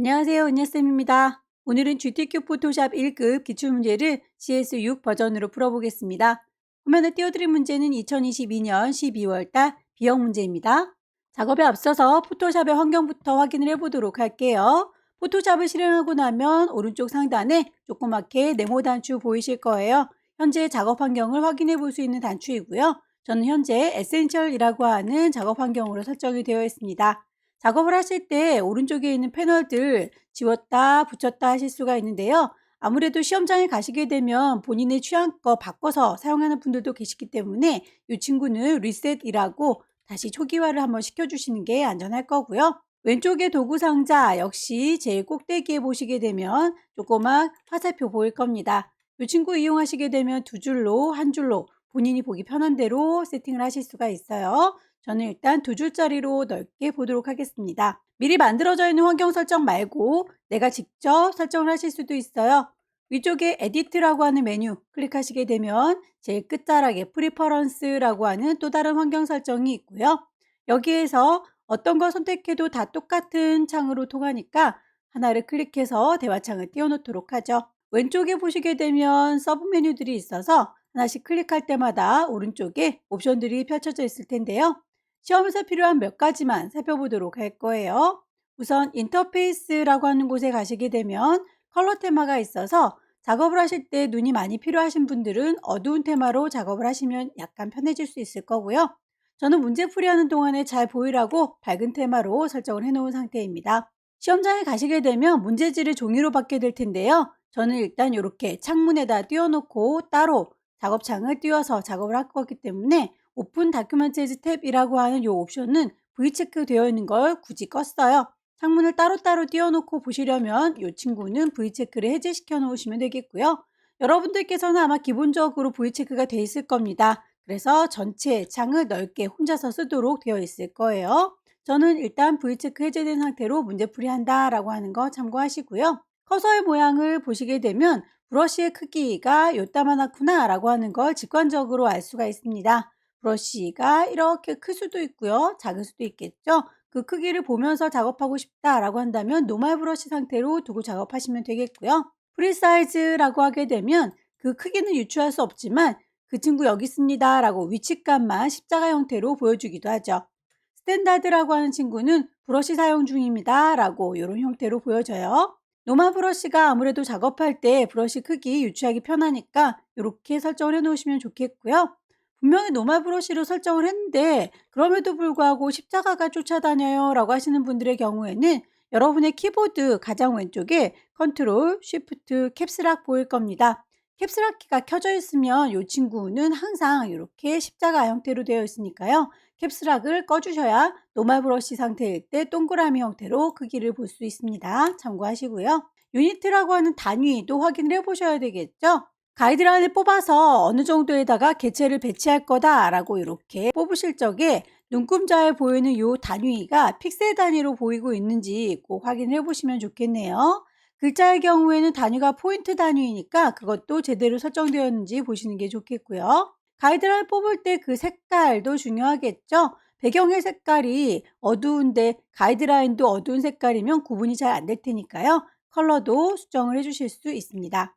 안녕하세요. 은혜쌤입니다. 오늘은 GTQ 포토샵 1급 기출문제를 CS6 버전으로 풀어보겠습니다. 화면에 띄워드린 문제는 2022년 12월달 B형 문제입니다. 작업에 앞서서 포토샵의 환경부터 확인을 해보도록 할게요. 포토샵을 실행하고 나면 오른쪽 상단에 조그맣게 네모 단추 보이실 거예요. 현재 작업 환경을 확인해 볼 수 있는 단추이고요. 저는 현재 에센셜이라고 하는 작업 환경으로 설정이 되어 있습니다. 작업을 하실 때 오른쪽에 있는 패널들 지웠다 붙였다 하실 수가 있는데요. 아무래도 시험장에 가시게 되면 본인의 취향껏 바꿔서 사용하는 분들도 계시기 때문에 이 친구는 리셋이라고 다시 초기화를 한번 시켜주시는 게 안전할 거고요. 왼쪽의 도구 상자 역시 제일 꼭대기에 보시게 되면 조그만 화살표 보일 겁니다. 이 친구 이용하시게 되면 두 줄로 한 줄로 본인이 보기 편한 대로 세팅을 하실 수가 있어요. 저는 일단 두 줄짜리로 넓게 보도록 하겠습니다. 미리 만들어져 있는 환경 설정 말고 내가 직접 설정을 하실 수도 있어요. 위쪽에 에디트라고 하는 메뉴 클릭하시게 되면 제일 끝자락에 프리퍼런스라고 하는 또 다른 환경 설정이 있고요. 여기에서 어떤 거 선택해도 다 똑같은 창으로 통하니까 하나를 클릭해서 대화창을 띄워놓도록 하죠. 왼쪽에 보시게 되면 서브 메뉴들이 있어서 하나씩 클릭할 때마다 오른쪽에 옵션들이 펼쳐져 있을 텐데요. 시험에서 필요한 몇 가지만 살펴보도록 할 거예요. 우선 인터페이스라고 하는 곳에 가시게 되면 컬러 테마가 있어서 작업을 하실 때 눈이 많이 필요하신 분들은 어두운 테마로 작업을 하시면 약간 편해질 수 있을 거고요. 저는 문제풀이 하는 동안에 잘 보이라고 밝은 테마로 설정을 해놓은 상태입니다. 시험장에 가시게 되면 문제지를 종이로 받게 될 텐데요. 저는 일단 이렇게 창문에다 띄워놓고 따로 작업창을 띄워서 작업을 할 거기 때문에 오픈 다큐멘티즈 탭이라고 하는 이 옵션은 V체크 되어 있는 걸 굳이 껐어요. 창문을 따로따로 띄워놓고 보시려면 이 친구는 V체크를 해제시켜 놓으시면 되겠고요. 여러분들께서는 아마 기본적으로 V체크가 되어 있을 겁니다. 그래서 전체 창을 넓게 혼자서 쓰도록 되어 있을 거예요. 저는 일단 V체크 해제된 상태로 문제풀이 한다라고 하는 거 참고하시고요. 커서의 모양을 보시게 되면 브러쉬의 크기가 요따만하구나 라고 하는 걸 직관적으로 알 수가 있습니다. 브러쉬가 이렇게 클 수도 있고요. 작을 수도 있겠죠. 그 크기를 보면서 작업하고 싶다라고 한다면 노멀 브러쉬 상태로 두고 작업하시면 되겠고요. 프리사이즈라고 하게 되면 그 크기는 유추할 수 없지만 그 친구 여기 있습니다 라고 위치감만 십자가 형태로 보여주기도 하죠. 스탠다드라고 하는 친구는 브러쉬 사용 중입니다 라고 이런 형태로 보여져요. 노멀 브러쉬가 아무래도 작업할 때 브러쉬 크기 유추하기 편하니까 이렇게 설정을 해 놓으시면 좋겠고요. 분명히 노멀 브러쉬로 설정을 했는데 그럼에도 불구하고 십자가가 쫓아다녀요 라고 하시는 분들의 경우에는 여러분의 키보드 가장 왼쪽에 컨트롤, 쉬프트, 캡스락 보일 겁니다. 캡스락 키가 켜져 있으면 이 친구는 항상 이렇게 십자가 형태로 되어 있으니까요. 캡스락을 꺼주셔야 노멀 브러쉬 상태일 때 동그라미 형태로 크기를 볼 수 있습니다. 참고하시고요. 유니트라고 하는 단위도 확인을 해보셔야 되겠죠. 가이드라인을 뽑아서 어느 정도에다가 개체를 배치할 거다라고 이렇게 뽑으실 적에 눈금자에 보이는 이 단위가 픽셀 단위로 보이고 있는지 꼭 확인해 보시면 좋겠네요. 글자의 경우에는 단위가 포인트 단위이니까 그것도 제대로 설정되었는지 보시는 게 좋겠고요. 가이드라인 뽑을 때 그 색깔도 중요하겠죠. 배경의 색깔이 어두운데 가이드라인도 어두운 색깔이면 구분이 잘 안 될 테니까요. 컬러도 수정을 해 주실 수 있습니다.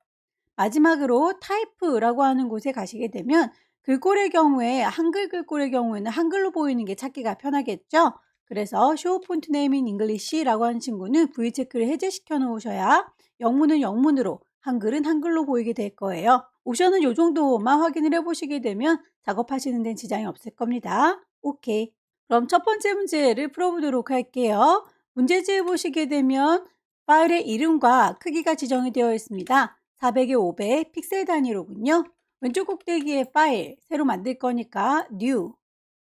마지막으로 타이프라고 하는 곳에 가시게 되면 글꼴의 경우에 한글 글꼴의 경우에는 한글로 보이는 게 찾기가 편하겠죠. 그래서 Show Font Name in English라고 하는 친구는 V체크를 해제시켜 놓으셔야 영문은 영문으로 한글은 한글로 보이게 될 거예요. 옵션은 이 정도만 확인을 해보시게 되면 작업하시는 데는 지장이 없을 겁니다. 오케이. 그럼 첫 번째 문제를 풀어보도록 할게요. 문제지에 보시게 되면 파일의 이름과 크기가 지정이 되어 있습니다. 400에 500 픽셀 단위로군요. 왼쪽 꼭대기에 파일, 새로 만들 거니까 New.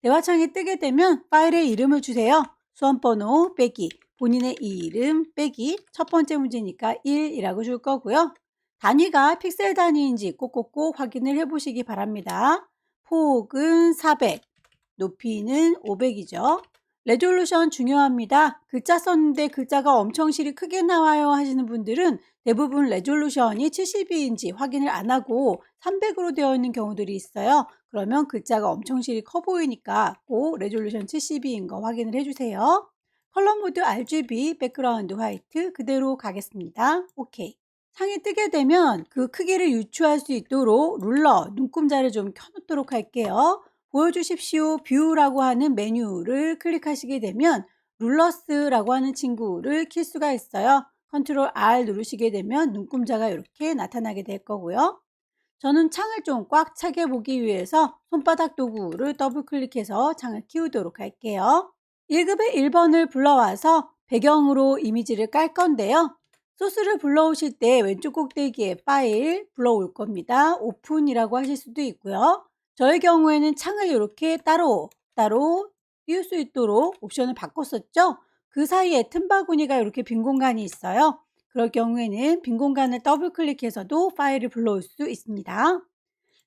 대화창에 뜨게 되면 파일의 이름을 주세요. 수험번호 빼기, 본인의 이름 빼기, 첫 번째 문제니까 1이라고 줄 거고요. 단위가 픽셀 단위인지 꼭꼭꼭 확인을 해보시기 바랍니다. 폭은 400, 높이는 500이죠. 레졸루션 중요합니다. 글자 썼는데 글자가 엄청 실이 크게 나와요 하시는 분들은 대부분 레졸루션이 70인지 확인을 안 하고 300으로 되어 있는 경우들이 있어요. 그러면 글자가 엄청 실이 커 보이니까 꼭 레졸루션 72인 거 확인을 해주세요. 컬러 모드 RGB, 백그라운드 화이트 그대로 가겠습니다. 오케이. 창이 뜨게 되면 그 크기를 유추할 수 있도록 룰러, 눈금자를 좀 켜놓도록 할게요. 보여주십시오 뷰라고 하는 메뉴를 클릭하시게 되면 룰러스라고 하는 친구를 킬 수가 있어요. 컨트롤 R 누르시게 되면 눈금자가 이렇게 나타나게 될 거고요. 저는 창을 좀 꽉 차게 보기 위해서 손바닥 도구를 더블 클릭해서 창을 키우도록 할게요. 1급의 1번을 불러와서 배경으로 이미지를 깔 건데요. 소스를 불러오실 때 왼쪽 꼭대기에 파일 불러올 겁니다. 오픈이라고 하실 수도 있고요. 저의 경우에는 창을 이렇게 따로 띄울 수 있도록 옵션을 바꿨었죠. 그 사이에 틈바구니가 이렇게 빈 공간이 있어요. 그럴 경우에는 빈 공간을 더블 클릭해서도 파일을 불러올 수 있습니다.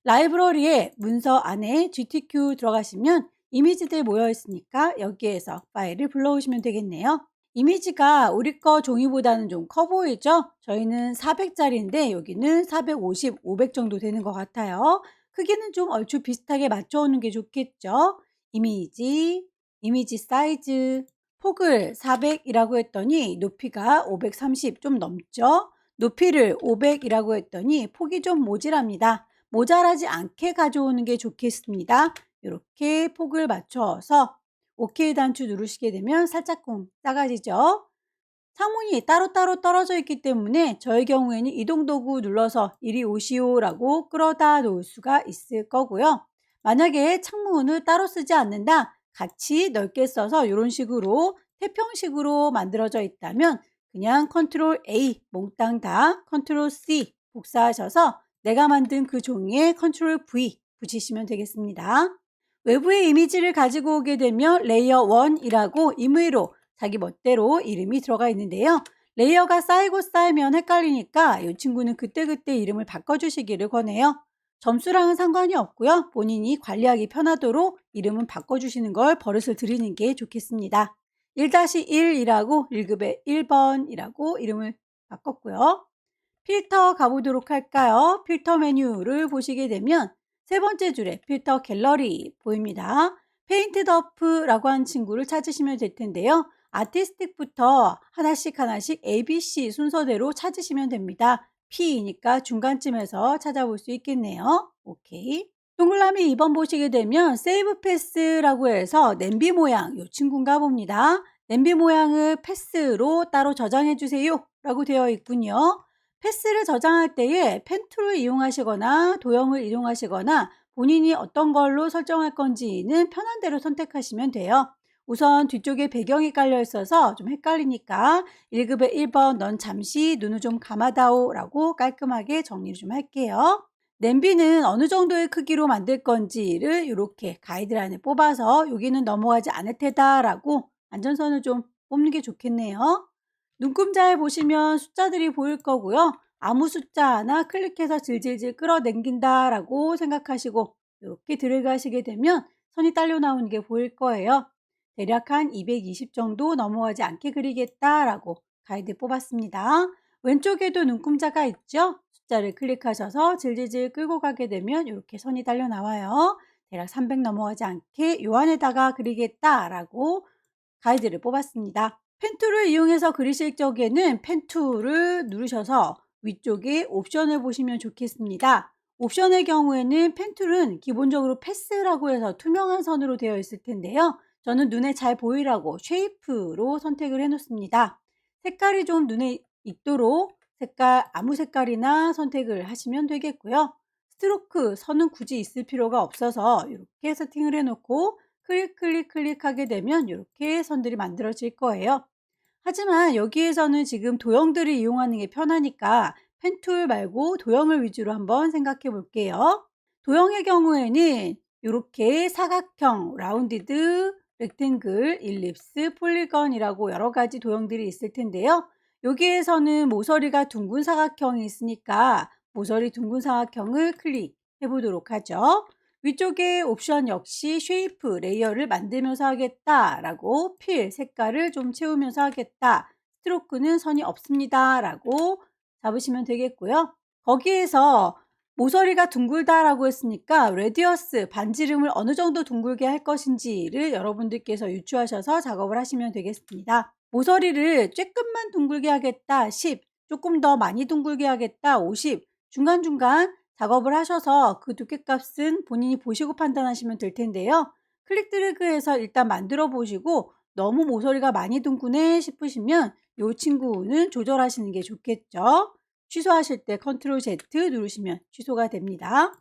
라이브러리에 문서 안에 GTQ 들어가시면 이미지들 모여 있으니까 여기에서 파일을 불러오시면 되겠네요. 이미지가 우리 거 종이보다는 좀 커 보이죠? 저희는 400짜리인데 여기는 450, 500 정도 되는 것 같아요. 크기는 좀 얼추 비슷하게 맞춰오는 게 좋겠죠? 이미지 사이즈, 폭을 400이라고 했더니 높이가 530 좀 넘죠? 높이를 500이라고 했더니 폭이 좀 모자랍니다. 모자라지 않게 가져오는 게 좋겠습니다. 이렇게 폭을 맞춰서 OK 단추 누르시게 되면 살짝쿵 작아지죠. 창문이 따로따로 떨어져 있기 때문에 저의 경우에는 이동 도구 눌러서 이리 오시오라고 끌어다 놓을 수가 있을 거고요. 만약에 창문을 따로 쓰지 않는다, 같이 넓게 써서 이런 식으로 태평식으로 만들어져 있다면 그냥 컨트롤 A 몽땅 다 컨트롤 C 복사하셔서 내가 만든 그 종이에 컨트롤 V 붙이시면 되겠습니다. 외부의 이미지를 가지고 오게 되면 레이어 1이라고 임의로 자기 멋대로 이름이 들어가 있는데요. 레이어가 쌓이고 쌓이면 헷갈리니까 이 친구는 그때그때 이름을 바꿔주시기를 권해요. 점수랑은 상관이 없고요. 본인이 관리하기 편하도록 이름은 바꿔주시는 걸 버릇을 들이는 게 좋겠습니다. 1-1이라고 1급의 1번이라고 이름을 바꿨고요. 필터 가보도록 할까요? 필터 메뉴를 보시게 되면 세 번째 줄에 필터 갤러리 보입니다. 페인트 더프라고 하는 친구를 찾으시면 될 텐데요. 아티스틱부터 하나씩 ABC 순서대로 찾으시면 됩니다. P니까 중간쯤에서 찾아볼 수 있겠네요. 오케이. 동그라미 2번 보시게 되면 세이브 패스라고 해서 냄비 모양 이 친구인가 봅니다. 냄비 모양을 패스로 따로 저장해 주세요 라고 되어 있군요. 패스를 저장할 때에 펜 툴을 이용하시거나 도형을 이용하시거나 본인이 어떤 걸로 설정할 건지는 편한 대로 선택하시면 돼요. 우선 뒤쪽에 배경이 깔려 있어서 좀 헷갈리니까 1급의 1번 넌 잠시 눈을 좀 감아다오 라고 깔끔하게 정리를 좀 할게요. 냄비는 어느 정도의 크기로 만들 건지를 이렇게 가이드라인을 뽑아서 여기는 넘어가지 않을 테다 라고 안전선을 좀 뽑는 게 좋겠네요. 눈금자에 보시면 숫자들이 보일 거고요. 아무 숫자 하나 클릭해서 질질질 끌어당긴다 라고 생각하시고 이렇게 들어가시게 되면 선이 딸려 나오는 게 보일 거예요. 대략 한 220 정도 넘어가지 않게 그리겠다 라고 가이드 뽑았습니다. 왼쪽에도 눈금자가 있죠? 숫자를 클릭하셔서 질질질 끌고 가게 되면 이렇게 선이 달려 나와요. 대략 300 넘어가지 않게 요 안에다가 그리겠다 라고 가이드를 뽑았습니다. 펜툴을 이용해서 그리실 적에는 펜툴을 누르셔서 위쪽에 옵션을 보시면 좋겠습니다. 옵션의 경우에는 펜툴은 기본적으로 패스라고 해서 투명한 선으로 되어 있을 텐데요. 저는 눈에 잘 보이라고 쉐이프로 선택을 해 놓습니다. 색깔이 좀 눈에 익도록 아무 색깔이나 선택을 하시면 되겠고요. 스트로크 선은 굳이 있을 필요가 없어서 이렇게 세팅을 해 놓고 클릭하게 되면 이렇게 선들이 만들어질 거예요. 하지만 여기에서는 지금 도형들을 이용하는 게 편하니까 펜툴 말고 도형을 위주로 한번 생각해 볼게요. 도형의 경우에는 이렇게 사각형, 라운디드, 렉탱글, 일립스, 폴리건이라고 여러 가지 도형들이 있을 텐데요. 여기에서는 모서리가 둥근 사각형이 있으니까 모서리 둥근 사각형을 클릭해 보도록 하죠. 위쪽에 옵션 역시 쉐이프, 레이어를 만들면서 하겠다 라고 필, 색깔을 좀 채우면서 하겠다. 스트로크는 선이 없습니다 라고 잡으시면 되겠고요. 거기에서 모서리가 둥글다라고 했으니까 레디어스, 반지름을 어느 정도 둥글게 할 것인지를 여러분들께서 유추하셔서 작업을 하시면 되겠습니다. 모서리를 조금만 둥글게 하겠다 10, 조금 더 많이 둥글게 하겠다 50, 중간중간 작업을 하셔서 그 두께값은 본인이 보시고 판단하시면 될 텐데요. 클릭 드래그해서 일단 만들어 보시고 너무 모서리가 많이 둥그네 싶으시면 이 친구는 조절하시는 게 좋겠죠. 취소하실 때 컨트롤 Z 누르시면 취소가 됩니다.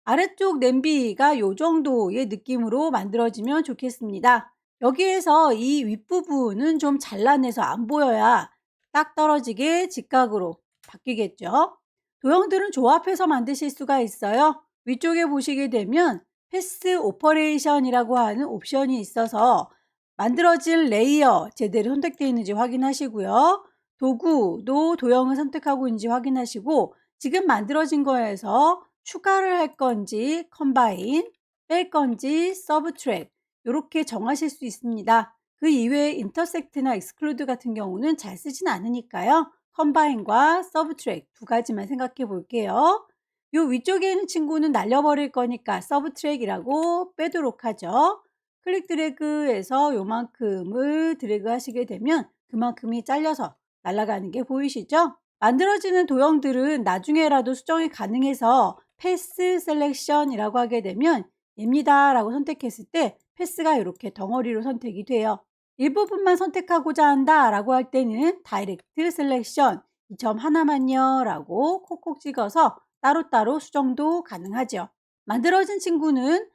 아래쪽 냄비가 이 정도의 느낌으로 만들어지면 좋겠습니다. 여기에서 이 윗부분은 좀 잘라내서 안 보여야 딱 떨어지게 직각으로 바뀌겠죠. 도형들은 조합해서 만드실 수가 있어요. 위쪽에 보시게 되면 패스 오퍼레이션이라고 하는 옵션이 있어서 만들어질 레이어 제대로 선택되어 있는지 확인하시고요. 도구도 도형을 선택하고 있는지 확인하시고 지금 만들어진 거에서 추가를 할 건지 컴바인, 뺄 건지 서브트랙 이렇게 정하실 수 있습니다. 그 이외에 인터섹트나 익스클루드 같은 경우는 잘 쓰진 않으니까요. 컴바인과 서브트랙 두 가지만 생각해 볼게요. 요 위쪽에 있는 친구는 날려버릴 거니까 서브트랙이라고 빼도록 하죠. 클릭 드래그해서 요만큼을 드래그 하시게 되면 그만큼이 잘려서 날아가는 게 보이시죠? 만들어지는 도형들은 나중에라도 수정이 가능해서 패스 셀렉션이라고 하게 되면 얘입니다 라고 선택했을 때 패스가 이렇게 덩어리로 선택이 돼요. 일부분만 선택하고자 한다 라고 할 때는 다이렉트 셀렉션 이 점 하나만요 라고 콕콕 찍어서 따로따로 수정도 가능하죠. 만들어진 친구는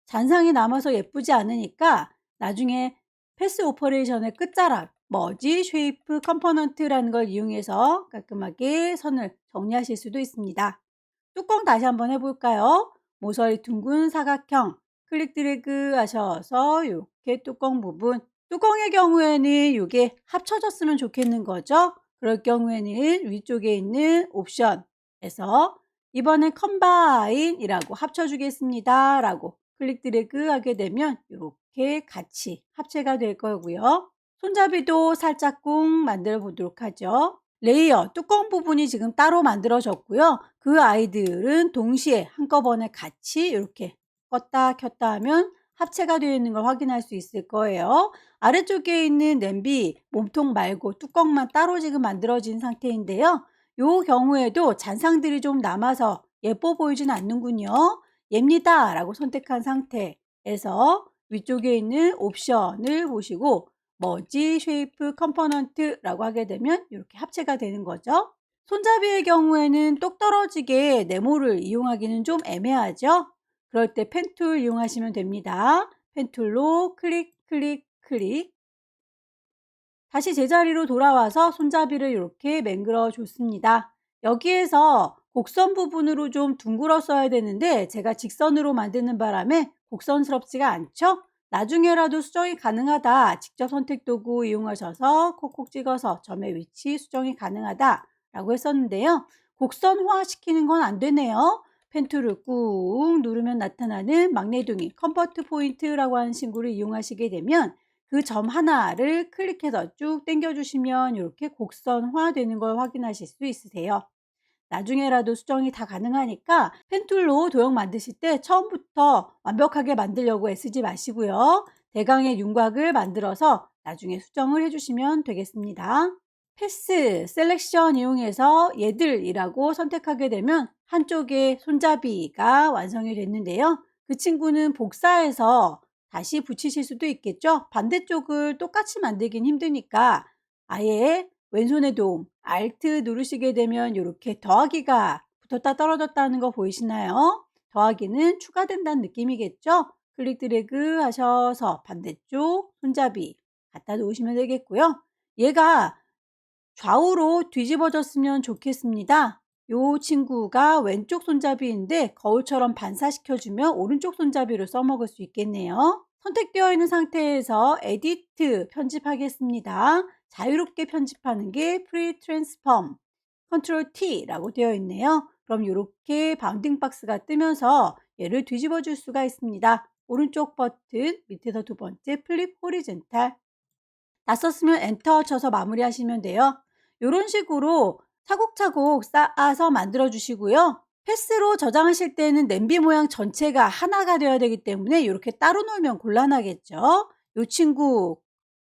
잔상이 남아서 예쁘지 않으니까 나중에 패스 오퍼레이션의 끝자락 머지, 쉐이프, 컴포넌트라는 걸 이용해서 깔끔하게 선을 정리하실 수도 있습니다. 뚜껑 다시 한번 해볼까요? 모서리 둥근 사각형 클릭 드래그 하셔서 이렇게 뚜껑 부분 뚜껑의 경우에는 이게 합쳐졌으면 좋겠는 거죠. 그럴 경우에는 위쪽에 있는 옵션에서 이번엔 컴바인이라고 합쳐주겠습니다 라고 클릭 드래그 하게 되면 이렇게 같이 합체가 될 거고요. 손잡이도 살짝 꾹 만들어 보도록 하죠. 레이어, 뚜껑 부분이 지금 따로 만들어졌고요. 그 아이들은 동시에 한꺼번에 같이 이렇게 껐다 켰다 하면 합체가 되어 있는 걸 확인할 수 있을 거예요. 아래쪽에 있는 냄비 몸통 말고 뚜껑만 따로 지금 만들어진 상태인데요. 이 경우에도 잔상들이 좀 남아서 예뻐 보이진 않는군요. 얘입니다 라고 선택한 상태에서 위쪽에 있는 옵션을 보시고 머지, 쉐이프, 컴포넌트라고 하게 되면 이렇게 합체가 되는 거죠. 손잡이의 경우에는 똑 떨어지게 네모를 이용하기는 좀 애매하죠. 그럴 때 펜 툴 이용하시면 됩니다. 펜 툴로 클릭, 클릭, 클릭. 다시 제자리로 돌아와서 손잡이를 이렇게 맹글어 줬습니다. 여기에서 곡선 부분으로 좀 둥글었어야 되는데 제가 직선으로 만드는 바람에 곡선스럽지가 않죠? 나중에라도 수정이 가능하다. 직접 선택 도구 이용하셔서 콕콕 찍어서 점의 위치 수정이 가능하다 라고 했었는데요. 곡선화 시키는 건 안 되네요. 펜툴을 꾹 누르면 나타나는 magne둥이 컴포트 포인트라고 하는 친구를 이용하시게 되면 그 점 하나를 클릭해서 쭉 당겨주시면 이렇게 곡선화 되는 걸 확인하실 수 있으세요. 나중에라도 수정이 다 가능하니까 펜툴로 도형 만드실 때 처음부터 완벽하게 만들려고 애쓰지 마시고요. 대강의 윤곽을 만들어서 나중에 수정을 해주시면 되겠습니다. 패스, 셀렉션 이용해서 얘들이라고 선택하게 되면 한쪽에 손잡이가 완성이 됐는데요. 그 친구는 복사해서 다시 붙이실 수도 있겠죠. 반대쪽을 똑같이 만들긴 힘드니까 아예 왼손의 도움 Alt 누르시게 되면 이렇게 더하기가 붙었다 떨어졌다 하는 거 보이시나요? 더하기는 추가된다는 느낌이겠죠. 클릭 드래그 하셔서 반대쪽 손잡이 갖다 놓으시면 되겠고요. 얘가 좌우로 뒤집어졌으면 좋겠습니다. 이 친구가 왼쪽 손잡이인데 거울처럼 반사시켜주면 오른쪽 손잡이로 써먹을 수 있겠네요. 선택되어 있는 상태에서 에디트 편집하겠습니다. 자유롭게 편집하는 게 프리 트랜스폼 컨트롤 T라고 되어 있네요. 그럼 이렇게 바운딩 박스가 뜨면서 얘를 뒤집어 줄 수가 있습니다. 오른쪽 버튼 밑에서 두 번째 플립 호리젠탈 다 썼으면 엔터 쳐서 마무리하시면 돼요. 이런 식으로 차곡차곡 쌓아서 만들어 주시고요. 패스로 저장하실 때는 냄비 모양 전체가 하나가 되어야 되기 때문에 이렇게 따로 놓으면 곤란하겠죠. 이 친구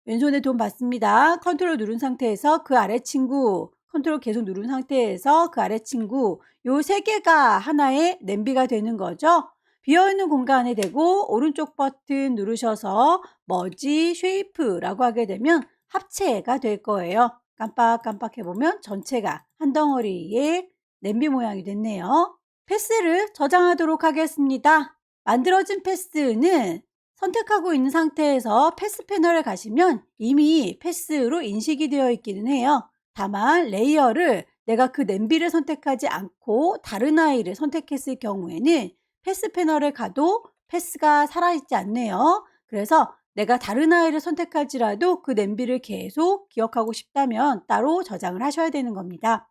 왼손에 돈 받습니다. 컨트롤 누른 상태에서 그 아래 친구, 컨트롤 계속 누른 상태에서 그 아래 친구, 요 세 개가 하나의 냄비가 되는 거죠. 비어있는 공간에 대고 오른쪽 버튼 누르셔서 머지 쉐이프라고 하게 되면 합체가 될 거예요. 깜빡깜빡 해보면 전체가 한 덩어리의 냄비 모양이 됐네요. 패스를 저장하도록 하겠습니다. 만들어진 패스는 선택하고 있는 상태에서 패스 패널에 가시면 이미 패스로 인식이 되어 있기는 해요. 다만 레이어를 내가 그 냄비를 선택하지 않고 다른 아이를 선택했을 경우에는 패스 패널에 가도 패스가 살아있지 않네요. 그래서 내가 다른 아이를 선택할지라도 그 냄비를 계속 기억하고 싶다면 따로 저장을 하셔야 되는 겁니다.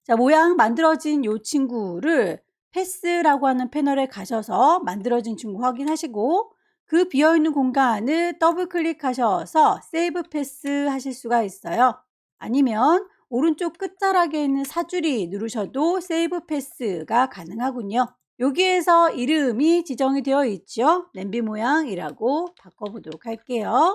자, 모양 만들어진 이 친구를 패스라고 하는 패널에 가셔서 만들어진 친구 확인하시고 그 비어있는 공간을 더블 클릭하셔서 세이브 패스 하실 수가 있어요. 아니면 오른쪽 끝자락에 있는 사줄이 누르셔도 세이브 패스가 가능하군요. 여기에서 이름이 지정이 되어 있죠. 냄비 모양이라고 바꿔보도록 할게요.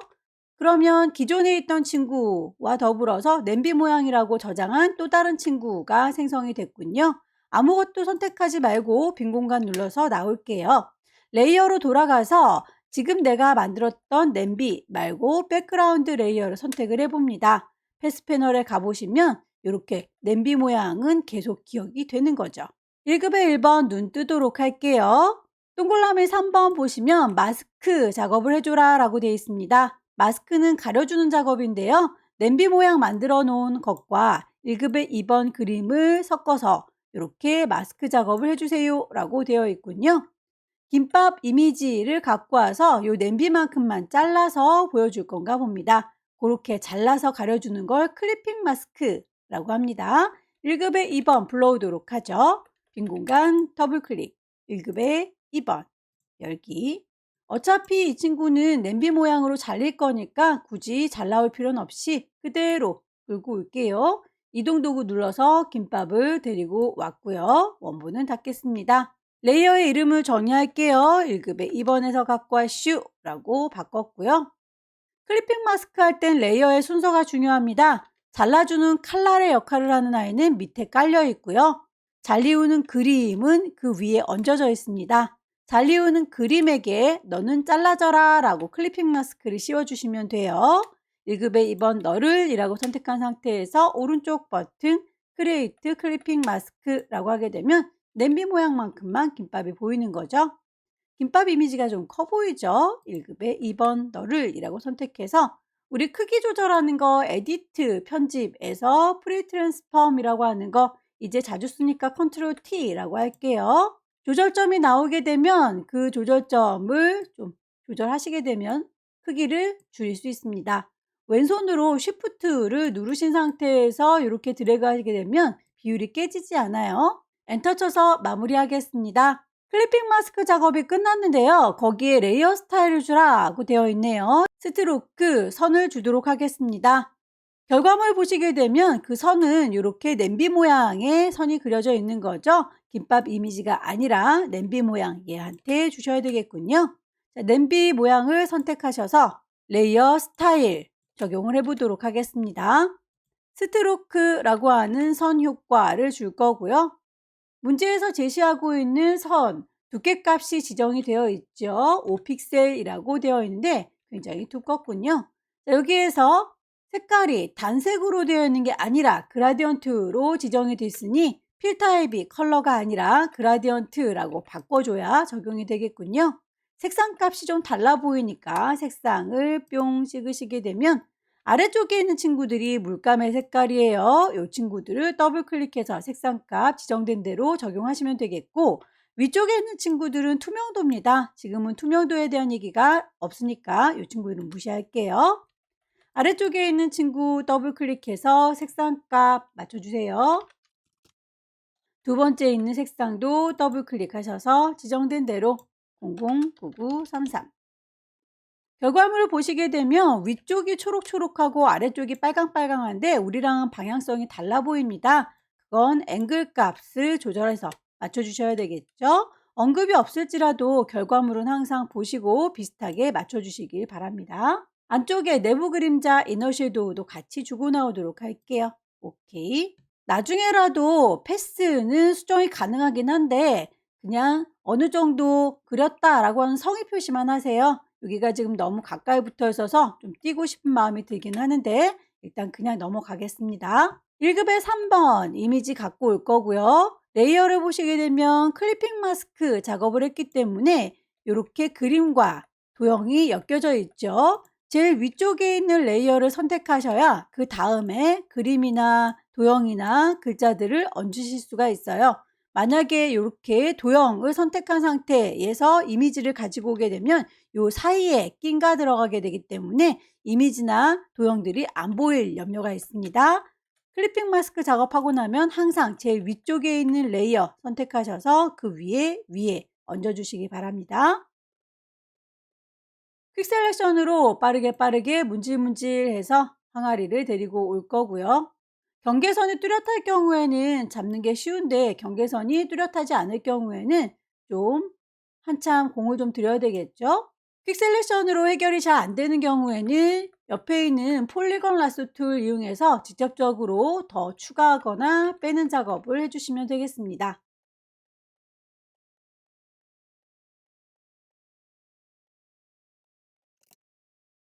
그러면 기존에 있던 친구와 더불어서 냄비 모양이라고 저장한 또 다른 친구가 생성이 됐군요. 아무것도 선택하지 말고 빈 공간 눌러서 나올게요. 레이어로 돌아가서 지금 내가 만들었던 냄비 말고 백그라운드 레이어를 선택을 해봅니다. 패스 패널에 가보시면 이렇게 냄비 모양은 계속 기억이 되는 거죠. 1급의 1번 눈 뜨도록 할게요. 동그라미 3번 보시면 마스크 작업을 해줘라 라고 되어 있습니다. 마스크는 가려주는 작업인데요. 냄비 모양 만들어 놓은 것과 1급의 2번 그림을 섞어서 이렇게 마스크 작업을 해주세요 라고 되어 있군요. 김밥 이미지를 갖고 와서 이 냄비만큼만 잘라서 보여줄 건가 봅니다. 그렇게 잘라서 가려주는 걸 클리핑 마스크라고 합니다. 1급의 2번 불러오도록 하죠. 빈 공간 더블 클릭. 1급의 2번 열기. 어차피 이 친구는 냄비 모양으로 잘릴 거니까 굳이 잘 나올 필요는 없이 그대로 끌고 올게요. 이동 도구 눌러서 김밥을 데리고 왔고요. 원본은 닫겠습니다. 레이어의 이름을 정의할게요. 1급의 2번에서 갖고 와슈 라고 바꿨고요. 클리핑 마스크 할 땐 레이어의 순서가 중요합니다. 잘라주는 칼날의 역할을 하는 아이는 밑에 깔려 있고요. 잘리우는 그림은 그 위에 얹어져 있습니다. 잘리우는 그림에게 너는 잘라져라 라고 클리핑 마스크를 씌워주시면 돼요. 1급의 2번 너를 이라고 선택한 상태에서 오른쪽 버튼 크리에이트 클리핑 마스크라고 하게 되면 냄비 모양만큼만 김밥이 보이는 거죠. 김밥 이미지가 좀 커 보이죠? 1급의 2번 너를 이라고 선택해서 우리 크기 조절하는 거 에디트 편집에서 프리 트랜스폼이라고 하는 거 이제 자주 쓰니까 컨트롤 T라고 할게요. 조절점이 나오게 되면 그 조절점을 좀 조절하시게 되면 크기를 줄일 수 있습니다. 왼손으로 Shift를 누르신 상태에서 이렇게 드래그 하게 되면 비율이 깨지지 않아요. 엔터 쳐서 마무리하겠습니다. 클리핑 마스크 작업이 끝났는데요. 거기에 레이어 스타일을 주라고 되어 있네요. 스트로크 선을 주도록 하겠습니다. 결과물 보시게 되면 그 선은 이렇게 냄비 모양의 선이 그려져 있는 거죠. 김밥 이미지가 아니라 냄비 모양 얘한테 주셔야 되겠군요. 자, 냄비 모양을 선택하셔서 레이어 스타일 적용을 해보도록 하겠습니다. 스트로크라고 하는 선 효과를 줄 거고요. 문제에서 제시하고 있는 선 두께값이 지정이 되어 있죠. 5픽셀이라고 되어 있는데 굉장히 두껍군요. 자, 여기에서 색깔이 단색으로 되어 있는 게 아니라 그라디언트로 지정이 됐으니 필 타입이 컬러가 아니라 그라디언트라고 바꿔줘야 적용이 되겠군요. 색상 값이 좀 달라 보이니까 색상을 뿅 찍으시게 되면 아래쪽에 있는 친구들이 물감의 색깔이에요. 이 친구들을 더블 클릭해서 색상값 지정된 대로 적용하시면 되겠고 위쪽에 있는 친구들은 투명도입니다. 지금은 투명도에 대한 얘기가 없으니까 이 친구들은 무시할게요. 아래쪽에 있는 친구 더블 클릭해서 색상값 맞춰주세요. 두 번째 있는 색상도 더블 클릭하셔서 지정된 대로 009933 결과물을 보시게 되면 위쪽이 초록초록하고 아래쪽이 빨강빨강한데 우리랑은 방향성이 달라 보입니다. 그건 앵글 값을 조절해서 맞춰주셔야 되겠죠? 언급이 없을지라도 결과물은 항상 보시고 비슷하게 맞춰주시길 바랍니다. 안쪽에 내부 그림자 이너 섀도우도 같이 주고 나오도록 할게요. 오케이. 나중에라도 패스는 수정이 가능하긴 한데 그냥 어느 정도 그렸다라고 하는 성의 표시만 하세요. 여기가 지금 너무 가까이 붙어 있어서 좀 띄고 싶은 마음이 들긴 하는데 일단 그냥 넘어가겠습니다. 1급의 3번 이미지 갖고 올 거고요. 레이어를 보시게 되면 클리핑 마스크 작업을 했기 때문에 이렇게 그림과 도형이 엮여져 있죠. 제일 위쪽에 있는 레이어를 선택하셔야 그 다음에 그림이나 도형이나 글자들을 얹으실 수가 있어요. 만약에 이렇게 도형을 선택한 상태에서 이미지를 가지고 오게 되면 이 사이에 낀가 들어가게 되기 때문에 이미지나 도형들이 안 보일 염려가 있습니다. 클리핑 마스크 작업하고 나면 항상 제일 위쪽에 있는 레이어 선택하셔서 그 위에 얹어주시기 바랍니다. 퀵 셀렉션으로 빠르게 문질문질해서 항아리를 데리고 올 거고요. 경계선이 뚜렷할 경우에는 잡는 게 쉬운데 경계선이 뚜렷하지 않을 경우에는 좀 한참 공을 좀 들여야 되겠죠. 퀵 셀렉션으로 해결이 잘 안 되는 경우에는 옆에 있는 폴리건 라sso 툴 이용해서 직접적으로 더 추가하거나 빼는 작업을 해주시면 되겠습니다.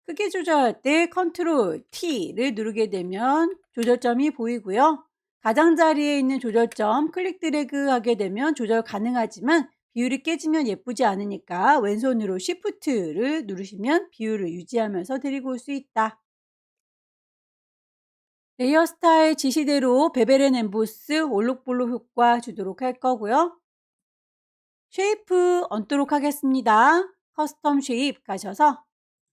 크기 조절할 때 컨트롤 T를 누르게 되면 조절점이 보이고요. 가장자리에 있는 조절점 클릭 드래그 하게 되면 조절 가능하지만 비율이 깨지면 예쁘지 않으니까 왼손으로 Shift를 누르시면 비율을 유지하면서 데리고 올 수 있다. 레이어 스타일 지시대로 베벨 앤 엠보스 올록볼록 효과 주도록 할 거고요. 쉐이프 얹도록 하겠습니다. 커스텀 쉐입 가셔서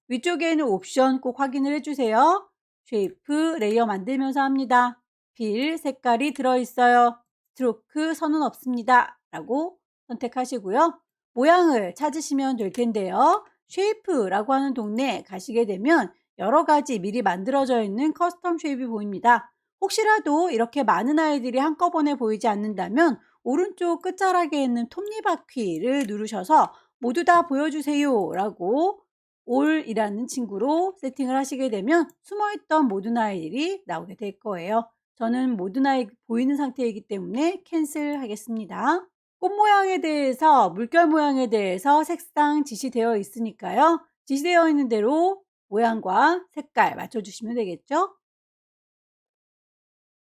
위쪽에 있는 옵션 꼭 확인을 해주세요. 쉐이프 레이어 만들면서 합니다. 빌 색깔이 들어있어요. 스트로크 선은 없습니다. 라고 선택하시고요. 모양을 찾으시면 될 텐데요. 쉐이프라고 하는 동네에 가시게 되면 여러 가지 미리 만들어져 있는 커스텀 쉐입이 보입니다. 혹시라도 이렇게 많은 아이들이 한꺼번에 보이지 않는다면 오른쪽 끝자락에 있는 톱니바퀴를 누르셔서 모두 다 보여주세요 라고 올이라는 친구로 세팅을 하시게 되면 숨어있던 모든 아이들이 나오게 될 거예요. 저는 모든 아이 보이는 상태이기 때문에 캔슬 하겠습니다. 꽃 모양에 대해서 물결 모양에 대해서 색상 지시되어 있으니까요. 지시되어 있는 대로 모양과 색깔 맞춰주시면 되겠죠.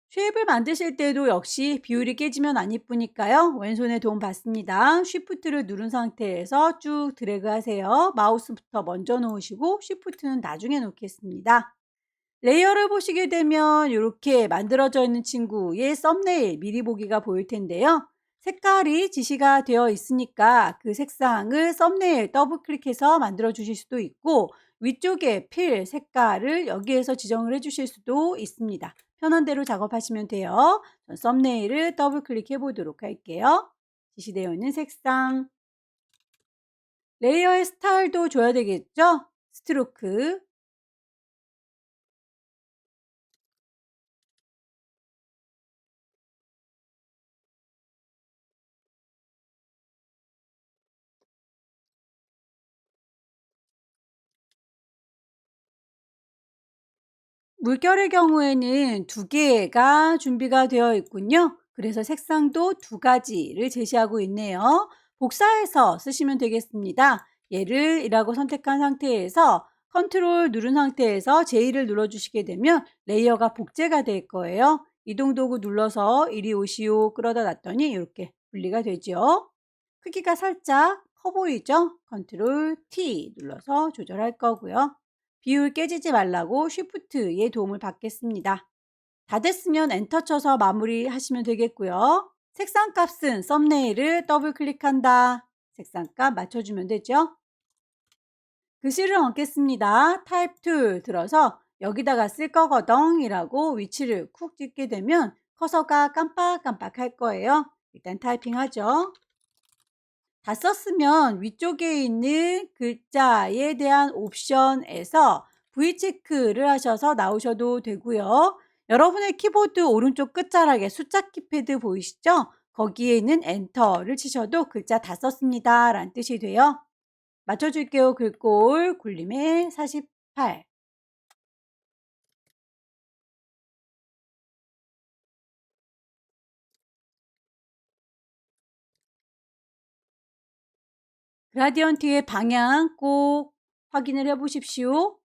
쉐입을 만드실 때도 역시 비율이 깨지면 안 이쁘니까요. 왼손에 도움 받습니다. 쉬프트를 누른 상태에서 쭉 드래그 하세요. 마우스부터 먼저 놓으시고 쉬프트는 나중에 놓겠습니다. 레이어를 보시게 되면 이렇게 만들어져 있는 친구의 썸네일 미리 보기가 보일 텐데요. 색깔이 지시가 되어 있으니까 그 색상을 썸네일 더블 클릭해서 만들어 주실 수도 있고 위쪽에 필 색깔을 여기에서 지정을 해 주실 수도 있습니다. 편한 대로 작업하시면 돼요. 전 썸네일을 더블 클릭해 보도록 할게요. 지시되어 있는 색상. 레이어의 스타일도 줘야 되겠죠? 스트로크. 물결의 경우에는 두 개가 준비가 되어 있군요. 그래서 색상도 두 가지를 제시하고 있네요. 복사해서 쓰시면 되겠습니다. 얘를 이라고 선택한 상태에서 컨트롤 누른 상태에서 J를 눌러주시게 되면 레이어가 복제가 될 거예요. 이동 도구 눌러서 이리 오시오 끌어다 놨더니 이렇게 분리가 되죠. 크기가 살짝 커 보이죠? 컨트롤 T 눌러서 조절할 거고요. 비율 깨지지 말라고 쉬프트의 도움을 받겠습니다. 다 됐으면 엔터 쳐서 마무리 하시면 되겠고요. 색상 값은 썸네일을 더블 클릭한다. 색상 값 맞춰주면 되죠. 글씨를 얹겠습니다. 타입 툴 들어서 여기다가 쓸 거거든 이라고 위치를 쿡 찍게 되면 커서가 깜빡깜빡 할 거예요. 일단 타이핑 하죠. 다 썼으면 위쪽에 있는 글자에 대한 옵션에서 V체크를 하셔서 나오셔도 되고요. 여러분의 키보드 오른쪽 끝자락에 숫자 키패드 보이시죠? 거기에 있는 엔터를 치셔도 글자 다 썼습니다 라는 뜻이 돼요. 맞춰줄게요. 글꼴 굴림의 48. 그라디언트의 방향 꼭 확인을 해 보십시오.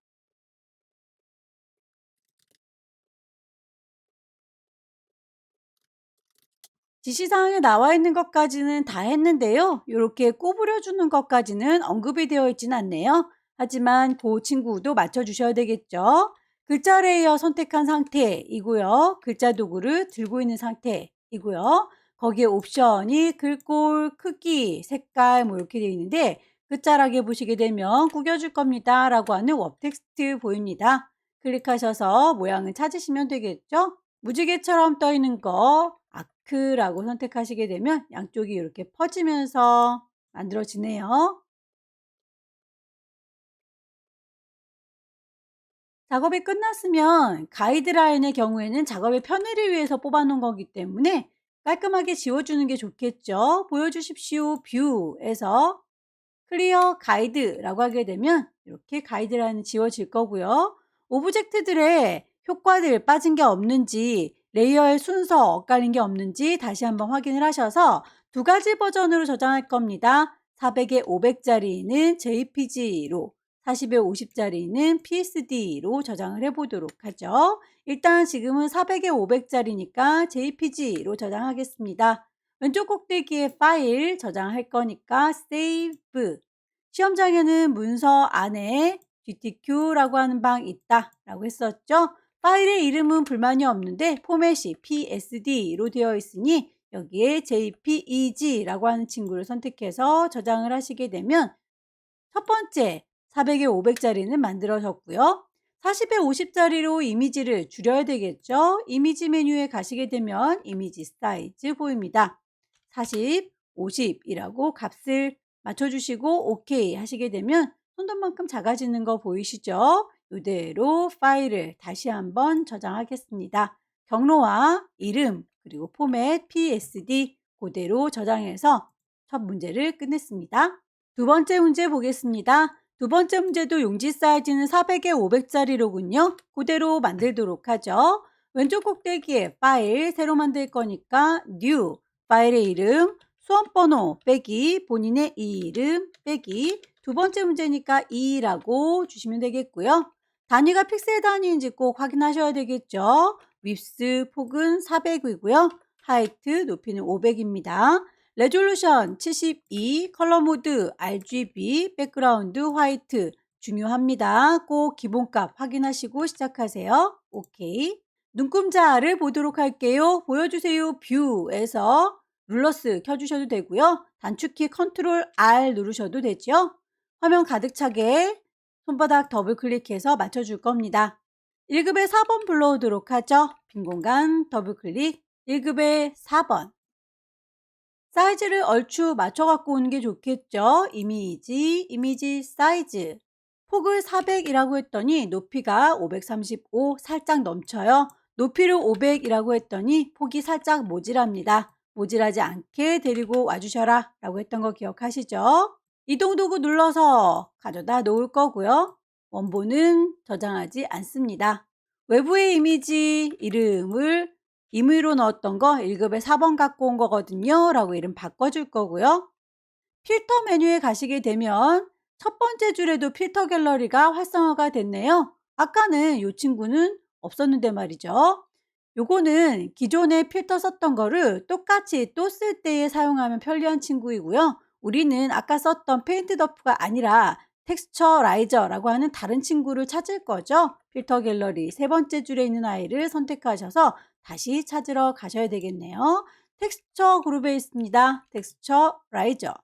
지시사항에 나와 있는 것까지는 다 했는데요. 이렇게 꼬부려 주는 것까지는 언급이 되어 있진 않네요. 하지만 그 친구도 맞춰주셔야 되겠죠. 글자 레이어 선택한 상태이고요. 글자 도구를 들고 있는 상태이고요. 거기에 옵션이 글꼴, 크기, 색깔 뭐 이렇게 되어 있는데 끝자락에 보시게 되면 구겨줄 겁니다 라고 하는 웹 텍스트 보입니다. 클릭하셔서 모양을 찾으시면 되겠죠. 무지개처럼 떠 있는 거 아크라고 선택하시게 되면 양쪽이 이렇게 퍼지면서 만들어지네요. 작업이 끝났으면 가이드라인의 경우에는 작업의 편의를 위해서 뽑아놓은 거기 때문에 깔끔하게 지워주는 게 좋겠죠. 보여주십시오. 뷰에서 클리어 가이드라고 하게 되면 이렇게 가이드라인이 지워질 거고요. 오브젝트들의 효과들 빠진 게 없는지 레이어의 순서 엇갈린 게 없는지 다시 한번 확인을 하셔서 두 가지 버전으로 저장할 겁니다. 400에 500짜리는 JPG로 40에 50짜리는 PSD로 저장을 해보도록 하죠. 일단 지금은 400에 500짜리니까 JPG로 저장하겠습니다. 왼쪽 꼭대기에 파일 저장할 거니까 Save. 시험장에는 문서 안에 GTQ라고 하는 방 있다 라고 했었죠. 파일의 이름은 불만이 없는데 포맷이 PSD로 되어 있으니 여기에 JPEG라고 하는 친구를 선택해서 저장을 하시게 되면 첫 번째 400에 500짜리는 만들어졌고요. 40에 50짜리로 이미지를 줄여야 되겠죠. 이미지 메뉴에 가시게 되면 이미지 사이즈 보입니다. 40, 50이라고 값을 맞춰주시고 OK 하시게 되면 손톱만큼 작아지는 거 보이시죠? 이대로 파일을 다시 한번 저장하겠습니다. 경로와 이름 그리고 포맷 PSD 그대로 저장해서 첫 문제를 끝냈습니다. 두 번째 문제 보겠습니다. 두 번째 문제도 용지 사이즈는 400에 500짜리로군요. 그대로 만들도록 하죠. 왼쪽 꼭대기에 파일 새로 만들 거니까 new 파일의 이름 수험번호 빼기 본인의 이름 빼기 두 번째 문제니까 2라고 주시면 되겠고요. 단위가 픽셀 단위인지 꼭 확인하셔야 되겠죠. 윗스 폭은 400이고요. 하이트 높이는 500입니다. 레졸루션 72, 컬러 모드 RGB, 백그라운드 화이트 중요합니다. 꼭 기본값 확인하시고 시작하세요. 오케이. 눈금자를 보도록 할게요. 보여주세요. 뷰에서 룰러스 켜주셔도 되고요. 단축키 컨트롤 R 누르셔도 되죠. 화면 가득 차게 손바닥 더블 클릭해서 맞춰줄 겁니다. 1급의 4번 불러오도록 하죠. 빈 공간 더블 클릭 1급의 4번. 사이즈를 얼추 맞춰 갖고 오는 게 좋겠죠. 이미지 사이즈. 폭을 400이라고 했더니 높이가 535 살짝 넘쳐요. 높이를 500이라고 했더니 폭이 살짝 모질합니다. 모질하지 않게 데리고 와주셔라 라고 했던 거 기억하시죠? 이동 도구 눌러서 가져다 놓을 거고요. 원본은 저장하지 않습니다. 외부의 이미지 이름을 임의로 넣었던 거 1급에 4번 갖고 온 거거든요 라고 이름 바꿔줄 거고요. 필터 메뉴에 가시게 되면 첫 번째 줄에도 필터 갤러리가 활성화가 됐네요. 아까는 이 친구는 없었는데 말이죠. 요거는 기존에 필터 썼던 거를 똑같이 또 쓸 때에 사용하면 편리한 친구이고요. 우리는 아까 썼던 페인트 더프가 아니라 텍스처 라이저라고 하는 다른 친구를 찾을 거죠. 필터 갤러리 세 번째 줄에 있는 아이를 선택하셔서 다시 찾으러 가셔야 되겠네요. 텍스처 그룹에 있습니다. 텍스처 라이저.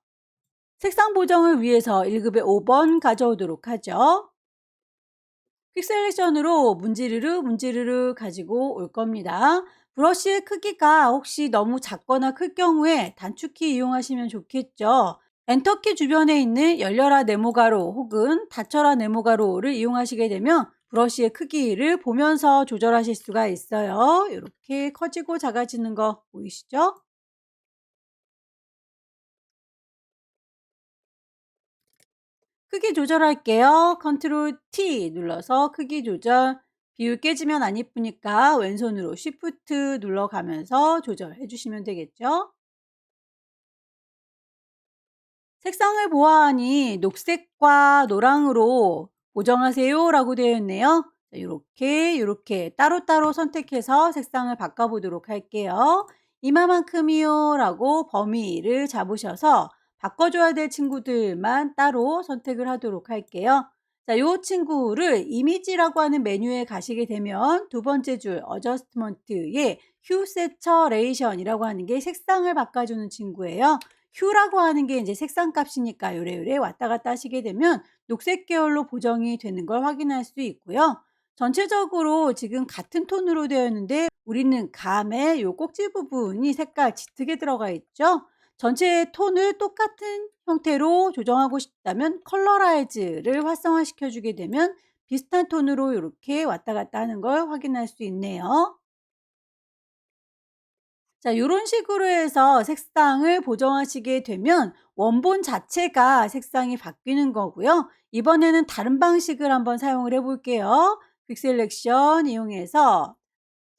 색상 보정을 위해서 1급에 5번 가져오도록 하죠. 퀵셀렉션으로 문지르르 가지고 올 겁니다. 브러쉬의 크기가 혹시 너무 작거나 클 경우에 단축키 이용하시면 좋겠죠. 엔터키 주변에 있는 열려라 네모가로 혹은 닫혀라 네모가로를 이용하시게 되면 브러쉬의 크기를 보면서 조절하실 수가 있어요. 이렇게 커지고 작아지는 거 보이시죠? 크기 조절할게요. 컨트롤 T 눌러서 크기 조절. 비율 깨지면 안 이쁘니까 왼손으로 Shift 눌러가면서 조절해 주시면 되겠죠. 색상을 보아하니 녹색과 노랑으로 보정하세요 라고 되어 있네요. 이렇게 따로따로 선택해서 색상을 바꿔보도록 할게요. 이마만큼이요 라고 범위를 잡으셔서 바꿔줘야 될 친구들만 따로 선택을 하도록 할게요. 자, 요 친구를 이미지라고 하는 메뉴에 가시게 되면 두 번째 줄 어저스트먼트에 휴 세처레이션이라고 하는 게 색상을 바꿔주는 친구예요. 휴라고 하는 게 이제 색상 값이니까 요래요래 왔다 갔다 하시게 되면 녹색 계열로 보정이 되는 걸 확인할 수 있고요. 전체적으로 지금 같은 톤으로 되어 있는데 우리는 감의 요 꼭지 부분이 색깔 짙게 들어가 있죠. 전체 톤을 똑같은 형태로 조정하고 싶다면 컬러라이즈를 활성화시켜 주게 되면 비슷한 톤으로 이렇게 왔다 갔다 하는 걸 확인할 수 있네요. 자, 요런 식으로 해서 색상을 보정하시게 되면 원본 자체가 색상이 바뀌는 거고요. 이번에는 다른 방식을 한번 사용을 해 볼게요. 퀵 셀렉션 이용해서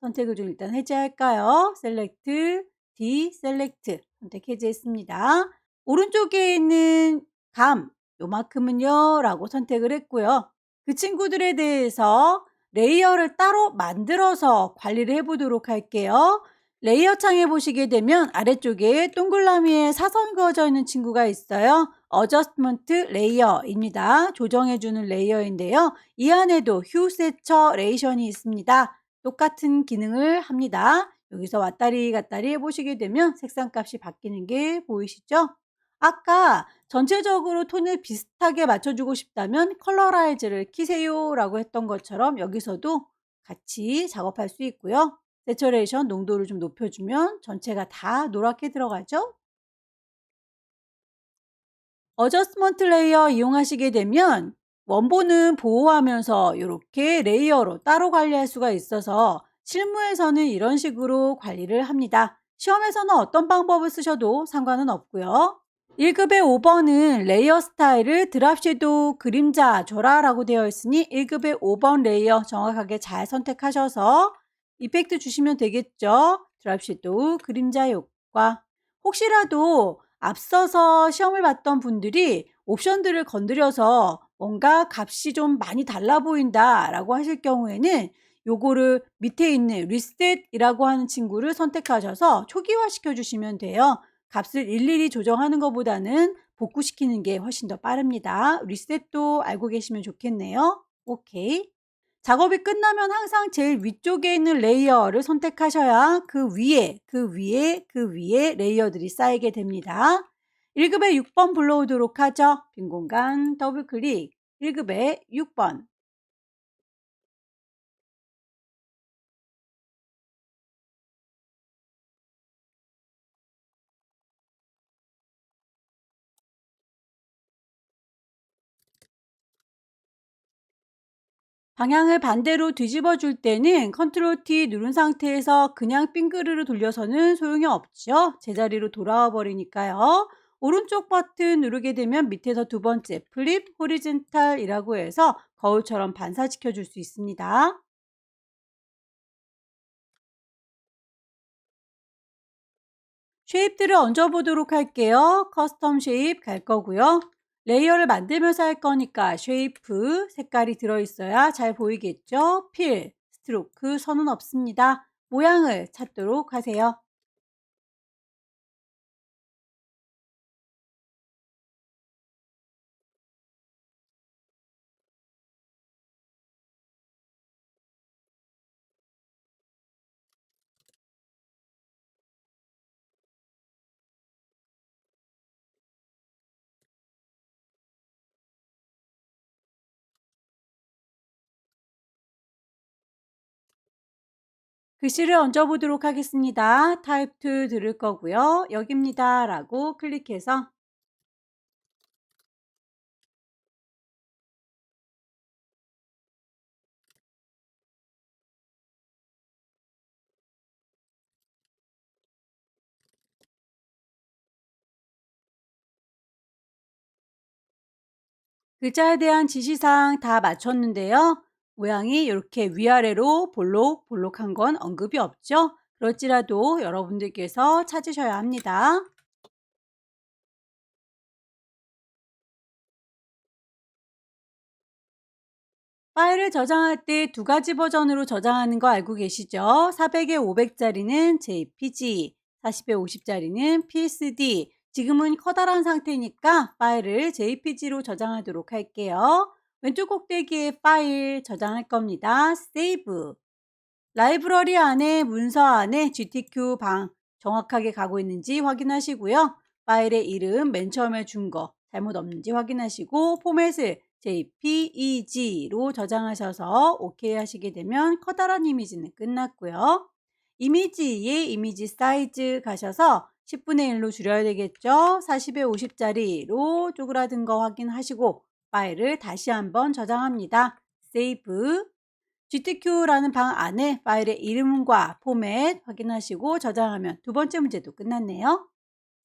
선택을 좀 일단 해제할까요? 셀렉트, 디셀렉트 선택 해제했습니다. 오른쪽에 있는 감 요만큼은요 라고 선택을 했고요. 그 친구들에 대해서 레이어를 따로 만들어서 관리를 해 보도록 할게요. 레이어 창에 보시게 되면 아래쪽에 동그라미에 사선 그어져 있는 친구가 있어요. 어저스트먼트 레이어입니다. 조정해 주는 레이어인데요. 이 안에도 휴 세처레이션이 있습니다. 똑같은 기능을 합니다. 여기서 왔다리 갔다리 해보시게 되면 색상 값이 바뀌는 게 보이시죠? 아까 전체적으로 톤을 비슷하게 맞춰주고 싶다면 컬러라이즈를 키세요 라고 했던 것처럼 여기서도 같이 작업할 수 있고요. 세처레이션 농도를 좀 높여주면 전체가 다 노랗게 들어가죠. 어저스먼트 레이어 이용하시게 되면 원본은 보호하면서 이렇게 레이어로 따로 관리할 수가 있어서 실무에서는 이런 식으로 관리를 합니다. 시험에서는 어떤 방법을 쓰셔도 상관은 없고요. 1급의 5번은 레이어 스타일을 드랍 섀도우 그림자 줘라라고 되어 있으니 1급의 5번 레이어 정확하게 잘 선택하셔서 이펙트 주시면 되겠죠. 드랍 섀도우 그림자 효과. 혹시라도 앞서서 시험을 봤던 분들이 옵션들을 건드려서 뭔가 값이 좀 많이 달라 보인다라고 하실 경우에는 요거를 밑에 있는 리셋이라고 하는 친구를 선택하셔서 초기화 시켜 주시면 돼요. 값을 일일이 조정하는 것보다는 복구시키는 게 훨씬 더 빠릅니다. 리셋도 알고 계시면 좋겠네요. 오케이. 작업이 끝나면 항상 제일 위쪽에 있는 레이어를 선택하셔야 그 위에 레이어들이 쌓이게 됩니다. 1급에 6번 불러오도록 하죠. 빈 공간 더블 클릭. 1급에 6번. 방향을 반대로 뒤집어 줄 때는 컨트롤 T 누른 상태에서 그냥 빙그르르 돌려서는 소용이 없죠. 제자리로 돌아와 버리니까요. 오른쪽 버튼 누르게 되면 밑에서 두 번째 플립 호리젠탈이라고 해서 거울처럼 반사시켜 줄 수 있습니다. 쉐입들을 얹어 보도록 할게요. 커스텀 쉐입 갈 거고요. 레이어를 만들면서 할 거니까 쉐이프 색깔이 들어있어야 잘 보이겠죠? 필, 스트로크, 선은 없습니다. 모양을 찾도록 하세요. 글씨를 얹어 보도록 하겠습니다. 타입 2 들을 거고요. 여기입니다 라고 클릭해서 글자에 대한 지시사항 다 맞췄는데요. 모양이 이렇게 위아래로 볼록볼록한 건 언급이 없죠. 그럴지라도 여러분들께서 찾으셔야 합니다. 파일을 저장할 때 두 가지 버전으로 저장하는 거 알고 계시죠? 400에 500짜리는 JPG, 40에 50짜리는 PSD. 지금은 커다란 상태니까 파일을 JPG로 저장하도록 할게요. 왼쪽 꼭대기에 파일 저장할 겁니다. Save. 라이브러리 안에 문서 안에 GTQ 방 정확하게 가고 있는지 확인하시고요. 파일의 이름 맨 처음에 준 거 잘못 없는지 확인하시고 포맷을 JPEG로 저장하셔서 OK 하시게 되면 커다란 이미지는 끝났고요. 이미지의 이미지 사이즈 가셔서 10분의 1로 줄여야 되겠죠. 40에 50짜리로 쪼그라든 거 확인하시고 파일을 다시 한번 저장합니다. 세이브. GTQ라는 방 안에 파일의 이름과 포맷 확인하시고 저장하면 두 번째 문제도 끝났네요.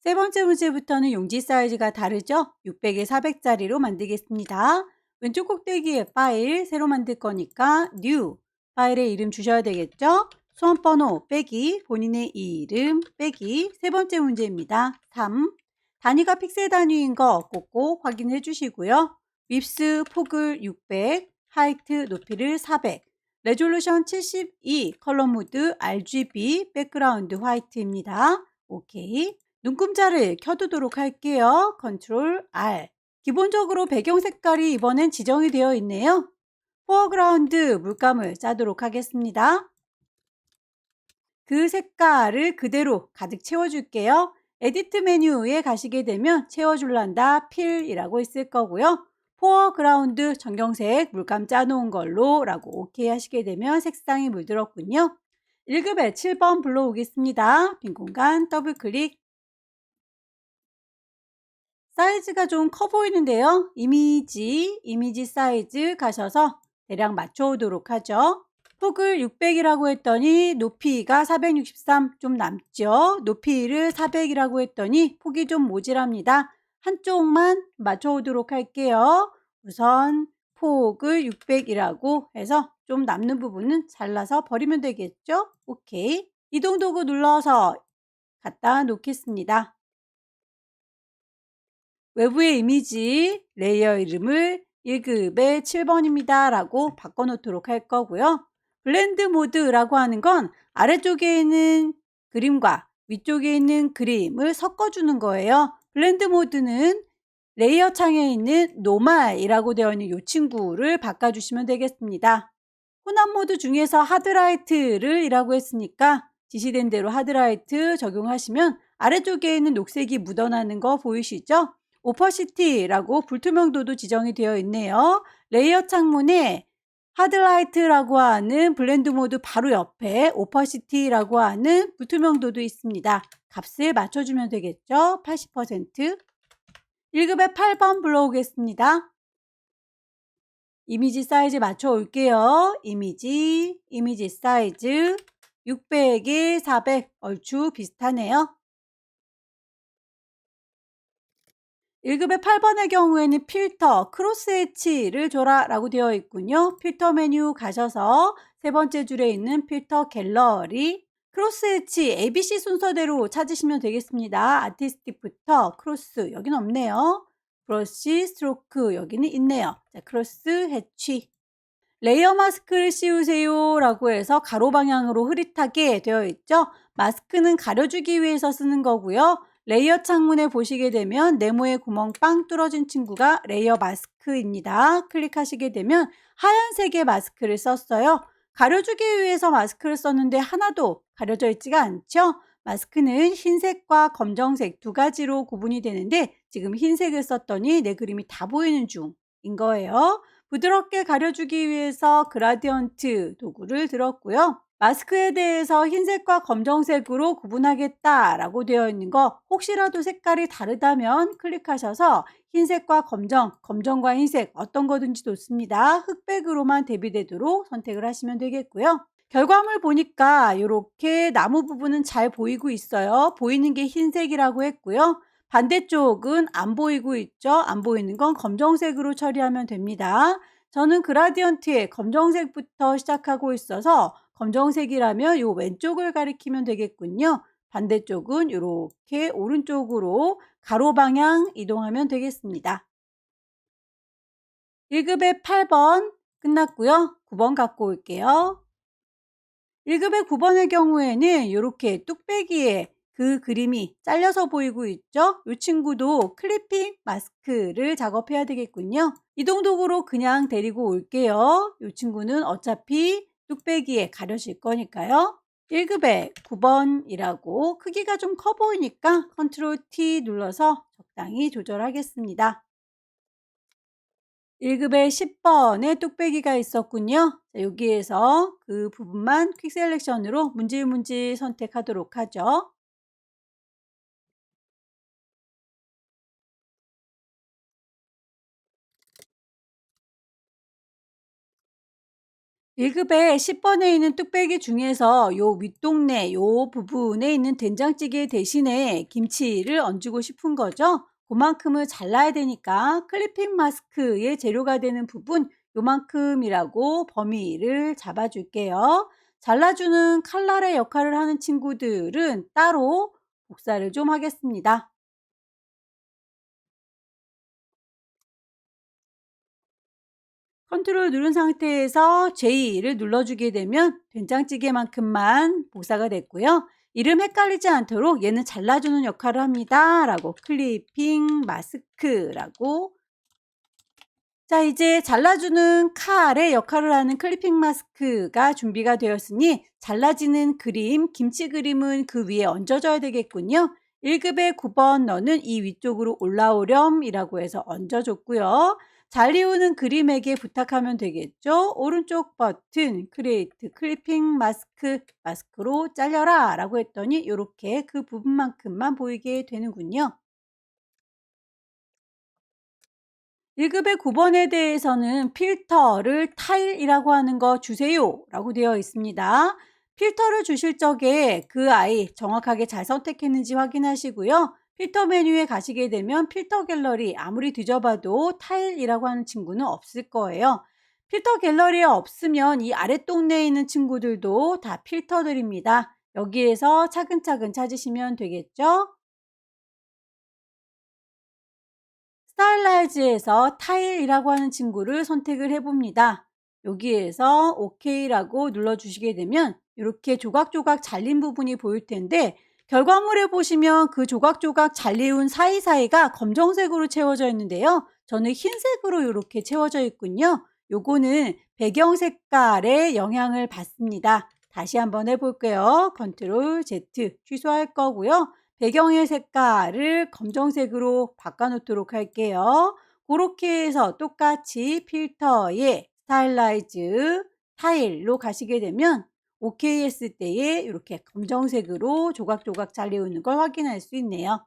세 번째 문제부터는 용지 사이즈가 다르죠? 600에 400짜리로 만들겠습니다. 왼쪽 꼭대기에 파일 새로 만들 거니까 new 파일의 이름 주셔야 되겠죠? 수험번호 빼기 본인의 이름 빼기 세 번째 문제입니다. 3. 단위가 픽셀 단위인 거 꼭꼭 확인해 주시고요. 윕스 폭을 600, 하이트 높이를 400, 레졸루션 72, 컬러 모드 RGB, 백그라운드 화이트입니다. 오케이. 눈금자를 켜두도록 할게요. 컨트롤 R. 기본적으로 배경 색깔이 이번엔 지정이 되어 있네요. 포어그라운드 물감을 짜도록 하겠습니다. 그 색깔을 그대로 가득 채워줄게요. 에디트 메뉴에 가시게 되면 채워줄란다 필이라고 있을 거고요. 포어그라운드 전경색 물감 짜놓은 걸로 라고 OK 하시게 되면 색상이 물들었군요. 1급에 7번 불러오겠습니다. 빈 공간 더블클릭. 사이즈가 좀 커 보이는데요. 이미지 사이즈 가셔서 대략 맞춰오도록 하죠. 폭을 600이라고 했더니 높이가 463 좀 남죠. 높이를 400이라고 했더니 폭이 좀 모자랍니다. 한쪽만 맞춰오도록 할게요. 우선 폭을 600이라고 해서 좀 남는 부분은 잘라서 버리면 되겠죠? 오케이. 이동 도구 눌러서 갖다 놓겠습니다. 외부의 이미지 레이어 이름을 1급의 7번입니다 라고 바꿔놓도록 할 거고요. 블렌드 모드라고 하는 건 아래쪽에 있는 그림과 위쪽에 있는 그림을 섞어주는 거예요. 블렌드 모드는 레이어 창에 있는 노말이라고 되어 있는 이 친구를 바꿔주시면 되겠습니다. 혼합 모드 중에서 하드라이트를 이라고 했으니까 지시된 대로 하드라이트 적용하시면 아래쪽에 있는 녹색이 묻어나는 거 보이시죠? 오퍼시티라고 불투명도도 지정이 되어 있네요. 레이어 창문에 하드라이트라고 하는 블렌드 모드 바로 옆에 오퍼시티라고 하는 불투명도도 있습니다. 값을 맞춰주면 되겠죠? 80%. 1급에 8번 불러오겠습니다. 이미지 사이즈 맞춰 올게요. 이미지 사이즈 600에 400 얼추 비슷하네요. 1급의 8번의 경우에는 필터, 크로스 엣지를 줘라 라고 되어 있군요. 필터 메뉴 가셔서 세 번째 줄에 있는 필터 갤러리, 크로스 엣지 ABC 순서대로 찾으시면 되겠습니다. 아티스틱부터 크로스, 여기는 없네요. 브러쉬, 스트로크, 여기는 있네요. 자, 크로스 해치. 레이어 마스크를 씌우세요 라고 해서 가로 방향으로 흐릿하게 되어 있죠. 마스크는 가려주기 위해서 쓰는 거고요. 레이어 창문에 보시게 되면 네모의 구멍 빵 뚫어진 친구가 레이어 마스크입니다. 클릭하시게 되면 하얀색의 마스크를 썼어요. 가려주기 위해서 마스크를 썼는데 하나도 가려져 있지가 않죠. 마스크는 흰색과 검정색 두 가지로 구분이 되는데 지금 흰색을 썼더니 내 그림이 다 보이는 중인 거예요. 부드럽게 가려주기 위해서 그라디언트 도구를 들었고요. 마스크에 대해서 흰색과 검정색으로 구분하겠다라고 되어 있는 거 혹시라도 색깔이 다르다면 클릭하셔서 흰색과 검정과 흰색 어떤 거든지 좋습니다. 흑백으로만 대비되도록 선택을 하시면 되겠고요. 결과물 보니까 이렇게 나무 부분은 잘 보이고 있어요. 보이는 게 흰색이라고 했고요. 반대쪽은 안 보이고 있죠? 안 보이는 건 검정색으로 처리하면 됩니다. 저는 그라디언트에 검정색부터 시작하고 있어서 검정색이라면 요 왼쪽을 가리키면 되겠군요. 반대쪽은 이렇게 오른쪽으로 가로 방향 이동하면 되겠습니다. 1급의 8번 끝났고요. 9번 갖고 올게요. 1급의 9번의 경우에는 이렇게 뚝배기에 그 그림이 잘려서 보이고 있죠? 이 친구도 클리핑 마스크를 작업해야 되겠군요. 이동도구로 그냥 데리고 올게요. 이 친구는 어차피 뚝배기에 가려질 거니까요. 1급의 9번이라고 크기가 좀 커 보이니까 컨트롤 T 눌러서 적당히 조절하겠습니다. 1급에 10번의 뚝배기가 있었군요. 자, 여기에서 그 부분만 퀵 셀렉션으로 문질문질 선택하도록 하죠. 1급에 10번에 있는 뚝배기 중에서 요 윗동네 요 부분에 있는 된장찌개 대신에 김치를 얹고 싶은 거죠. 그만큼을 잘라야 되니까 클리핑 마스크의 재료가 되는 부분 요만큼이라고 범위를 잡아줄게요. 잘라주는 칼날의 역할을 하는 친구들은 따로 복사를 좀 하겠습니다. 컨트롤 누른 상태에서 J를 눌러주게 되면 된장찌개만큼만 복사가 됐고요. 이름 헷갈리지 않도록 얘는 잘라주는 역할을 합니다. 라고 클리핑 마스크라고. 자, 이제 잘라주는 칼의 역할을 하는 클리핑 마스크가 준비가 되었으니 잘라지는 그림, 김치 그림은 그 위에 얹어줘야 되겠군요. 1급의 9번 너는 이 위쪽으로 올라오렴 이라고 해서 얹어줬고요. 잘 이우는 그림에게 부탁하면 되겠죠. 오른쪽 버튼 크리에이트 클리핑 마스크로 잘려라 라고 했더니 이렇게 그 부분만큼만 보이게 되는군요. 1급의 9번에 대해서는 필터를 타일이라고 하는 거 주세요 라고 되어 있습니다. 필터를 주실 적에 그 아이 정확하게 잘 선택했는지 확인하시고요. 필터 메뉴에 가시게 되면 필터 갤러리 아무리 뒤져봐도 타일이라고 하는 친구는 없을 거예요. 필터 갤러리에 없으면 이 아랫동네에 있는 친구들도 다 필터들입니다. 여기에서 차근차근 찾으시면 되겠죠? 스타일라이즈에서 타일이라고 하는 친구를 선택을 해봅니다. 여기에서 OK라고 눌러주시게 되면 이렇게 조각조각 잘린 부분이 보일 텐데 결과물에 보시면 그 조각조각 잘리운 사이사이가 검정색으로 채워져 있는데요. 저는 흰색으로 이렇게 채워져 있군요. 요거는 배경 색깔에 영향을 받습니다. 다시 한번 해볼게요. 컨트롤 Z 취소할 거고요. 배경의 색깔을 검정색으로 바꿔놓도록 할게요. 그렇게 해서 똑같이 필터에 스타일라이즈 타일로 가시게 되면 OK 했을 때에 이렇게 검정색으로 조각조각 잘리우는 걸 확인할 수 있네요.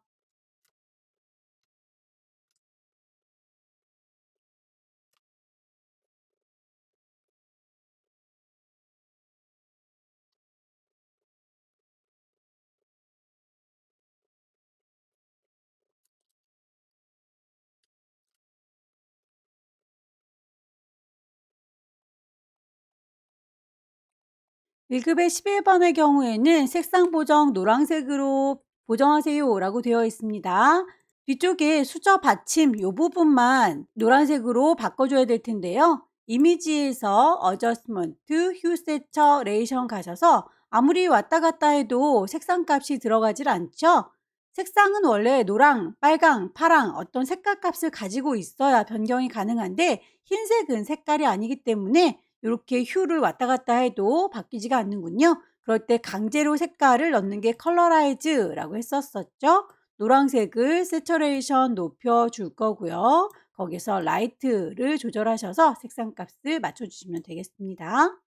일 1급의 11번의 경우에는 색상 보정 노란색으로 보정하세요 라고 되어 있습니다. 뒤쪽에 수저 받침 요 부분만 노란색으로 바꿔줘야 될 텐데요. 이미지에서 Adjustment, Hue Saturation 가셔서 아무리 왔다 갔다 해도 색상 값이 들어가질 않죠. 색상은 원래 노랑, 빨강, 파랑 어떤 색깔 값을 가지고 있어야 변경이 가능한데 흰색은 색깔이 아니기 때문에 이렇게 휴를 왔다 갔다 해도 바뀌지가 않는군요. 그럴 때 강제로 색깔을 넣는 게 컬러라이즈라고 했었었죠. 노란색을 세처레이션 높여줄 거고요. 거기서 라이트를 조절하셔서 색상 값을 맞춰주시면 되겠습니다.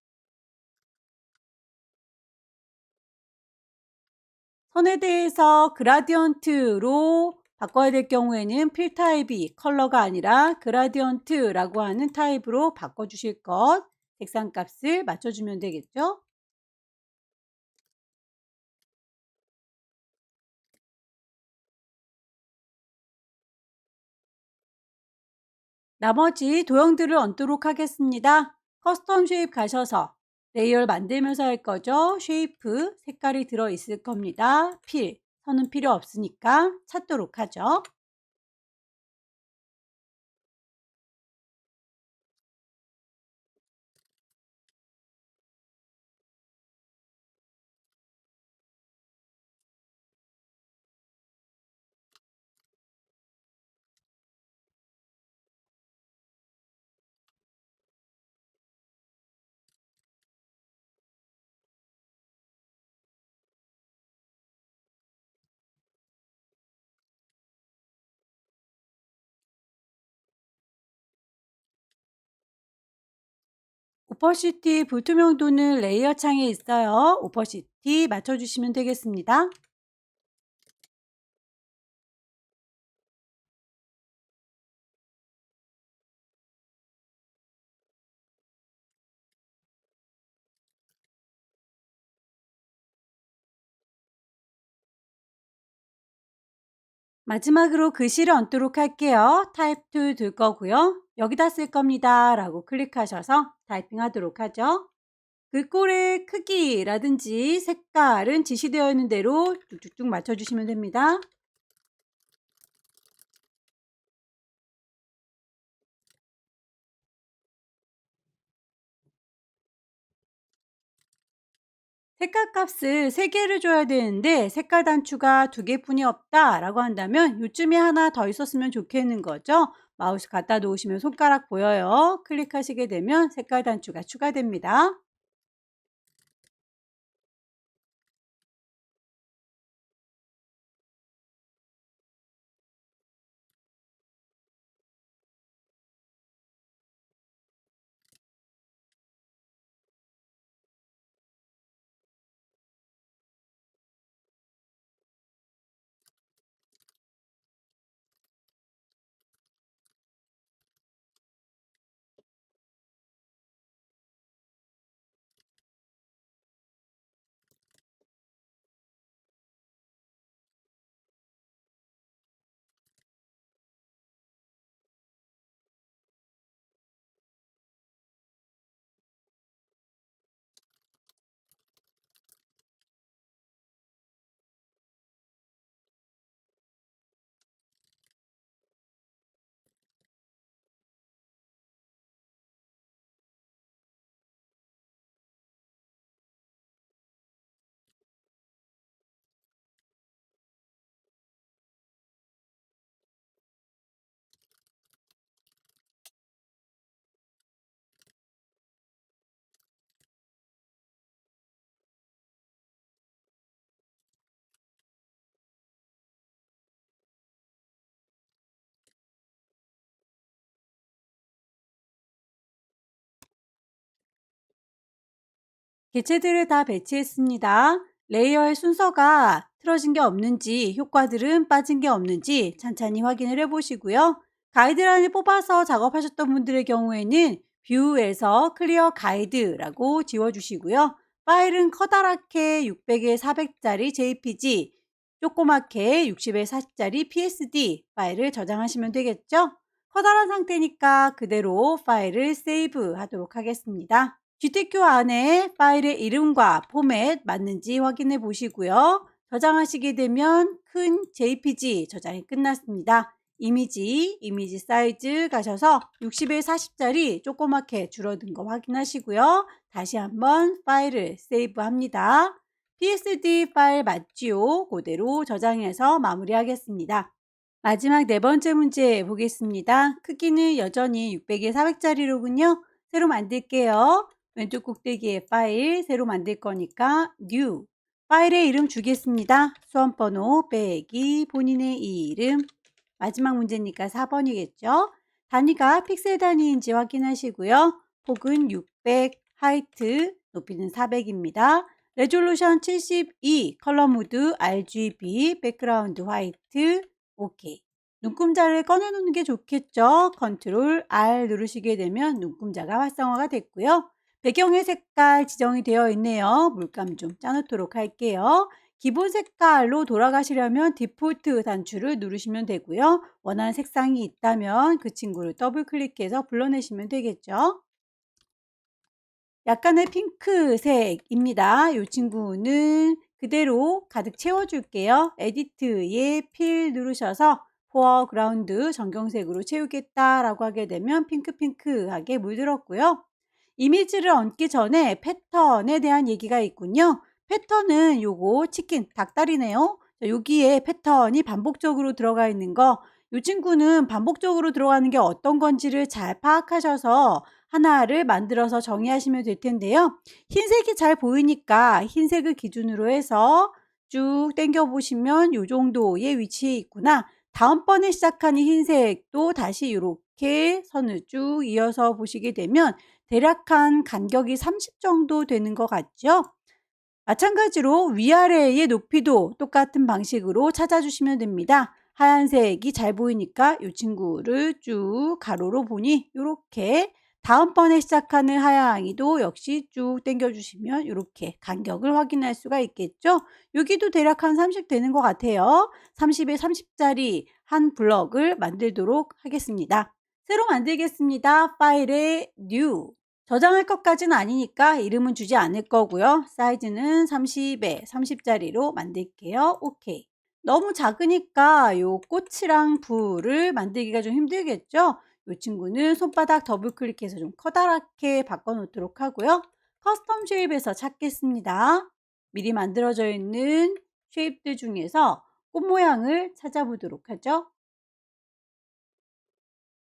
선에 대해서 그라디언트로 바꿔야 될 경우에는 필 타입이 컬러가 아니라 그라디언트라고 하는 타입으로 바꿔주실 것, 색상 값을 맞춰주면 되겠죠. 나머지 도형들을 얹도록 하겠습니다. 커스텀 쉐입 가셔서 레이어를 만들면서 할 거죠. 쉐이프 색깔이 들어있을 겁니다. 선은 필요 없으니까 찾도록 하죠. 오퍼시티 불투명도는 레이어 창에 있어요. 오퍼시티 맞춰주시면 되겠습니다. 마지막으로 글씨를 얹도록 할게요. 타입 툴 들 거고요. 여기다 쓸 겁니다. 라고 클릭하셔서 타이핑 하도록 하죠. 글꼴의 크기라든지 색깔은 지시되어 있는 대로 쭉쭉쭉 맞춰주시면 됩니다. 색깔 값을 3개를 줘야 되는데 색깔 단추가 2개뿐이 없다 라고 한다면 요쯤에 하나 더 있었으면 좋겠는 거죠. 마우스 갖다 놓으시면 손가락 보여요. 클릭하시게 되면 색깔 단추가 추가됩니다. 개체들을 다 배치했습니다. 레이어의 순서가 틀어진 게 없는지, 효과들은 빠진 게 없는지 찬찬히 확인을 해보시고요. 가이드라인을 뽑아서 작업하셨던 분들의 경우에는 뷰에서 클리어 가이드라고 지워주시고요. 파일은 커다랗게 600에 400짜리 JPG, 조그맣게 60에 40짜리 PSD 파일을 저장하시면 되겠죠? 커다란 상태니까 그대로 파일을 세이브 하도록 하겠습니다. GTQ 안에 파일의 이름과 포맷 맞는지 확인해 보시고요. 저장하시게 되면 큰 JPG 저장이 끝났습니다. 이미지 사이즈 가셔서 60에 40짜리 조그맣게 줄어든 거 확인하시고요. 다시 한번 파일을 세이브합니다. PSD 파일 맞지요? 그대로 저장해서 마무리하겠습니다. 마지막 4번째 문제 보겠습니다. 크기는 여전히 600에 400짜리로군요. 새로 만들게요. 왼쪽 꼭대기에 파일 새로 만들 거니까 new 파일의 이름 주겠습니다. 수험번호 빼기 본인의 이름 마지막 문제니까 4번이겠죠. 단위가 픽셀 단위인지 확인하시고요. 폭은 600 하이트 높이는 400입니다. 레졸루션 72 컬러 모드 RGB 백그라운드 화이트 오케이. 눈금자를 꺼내 놓는 게 좋겠죠. 컨트롤 R 누르시게 되면 눈금자가 활성화가 됐고요. 배경의 색깔 지정이 되어 있네요. 물감 좀 짜놓도록 할게요. 기본 색깔로 돌아가시려면 디폴트 단추를 누르시면 되고요. 원하는 색상이 있다면 그 친구를 더블 클릭해서 불러내시면 되겠죠. 약간의 핑크색입니다. 이 친구는 그대로 가득 채워줄게요. 에디트에 필 누르셔서 포어그라운드 전경색으로 채우겠다라고 하게 되면 핑크핑크하게 물들었고요. 이미지를 얹기 전에 패턴에 대한 얘기가 있군요. 패턴은 요거 치킨, 닭다리네요. 여기에 패턴이 반복적으로 들어가 있는 거, 이 친구는 반복적으로 들어가는 게 어떤 건지를 잘 파악하셔서 하나를 만들어서 정의하시면 될 텐데요. 흰색이 잘 보이니까 흰색을 기준으로 해서 쭉 당겨 보시면 이 정도의 위치에 있구나. 다음번에 시작하는 흰색도 다시 이렇게 선을 쭉 이어서 보시게 되면 대략 한 간격이 30 정도 되는 것 같죠? 마찬가지로 위아래의 높이도 똑같은 방식으로 찾아주시면 됩니다. 하얀색이 잘 보이니까 이 친구를 쭉 가로로 보니 이렇게 다음번에 시작하는 하양이도 역시 쭉 당겨주시면 이렇게 간격을 확인할 수가 있겠죠. 여기도 대략 한 30 되는 것 같아요. 30에 30짜리 한 블럭을 만들도록 하겠습니다. 새로 만들겠습니다. 파일에 New. 저장할 것까지는 아니니까 이름은 주지 않을 거고요. 사이즈는 30에 30짜리로 만들게요. 오케이. 너무 작으니까 요 꽃이랑 불을 만들기가 좀 힘들겠죠? 이 친구는 손바닥 더블 클릭해서 좀 커다랗게 바꿔 놓도록 하고요. 커스텀 쉐입에서 찾겠습니다. 미리 만들어져 있는 쉐입들 중에서 꽃 모양을 찾아보도록 하죠.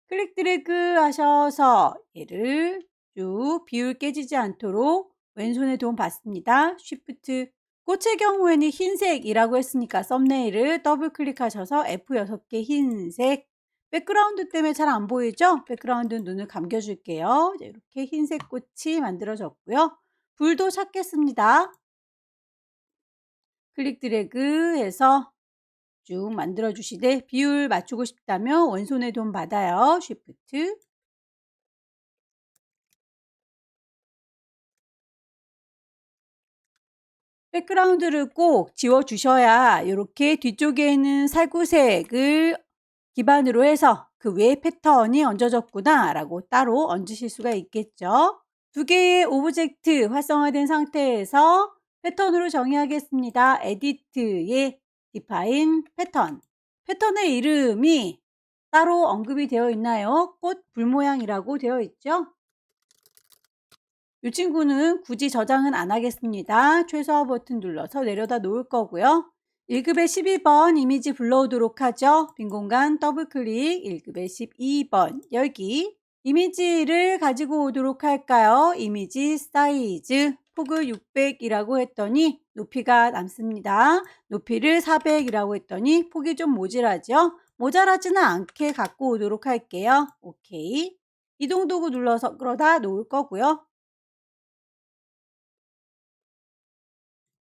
클릭 드래그 하셔서 얘를 쭉 비율 깨지지 않도록 왼손에 도움 받습니다. 쉬프트. 꽃의 경우에는 흰색이라고 했으니까 썸네일을 더블 클릭하셔서 F6개 흰색. 백그라운드 때문에 잘 안 보이죠? 백그라운드는 눈을 감겨줄게요. 이렇게 흰색 꽃이 만들어졌고요. 불도 찾겠습니다. 클릭 드래그 해서 쭉 만들어 주시되 비율 맞추고 싶다면 왼손에 도움 받아요. 쉬프트. 백그라운드를 꼭 지워 주셔야 이렇게 뒤쪽에 있는 살구색을 기반으로 해서 그 외의 패턴이 얹어졌구나 라고 따로 얹으실 수가 있겠죠. 두 개의 오브젝트 활성화된 상태에서 패턴으로 정의하겠습니다. 에디트에 디파인 패턴. 패턴의 이름이 따로 언급이 되어 있나요? 꽃 불 모양이라고 되어 있죠. 이 친구는 굳이 저장은 안 하겠습니다. 최소화 버튼 눌러서 내려다 놓을 거고요. 1급의 12번 이미지 불러오도록 하죠. 빈 공간 더블 클릭 1급의 12번 여기 이미지를 가지고 오도록 할까요? 이미지 사이즈 폭을 600이라고 했더니 높이가 남습니다. 높이를 400이라고 했더니 폭이 좀 모자라죠? 모자라지는 않게 갖고 오도록 할게요. 오케이. 이동 도구 눌러서 끌어다 놓을 거고요.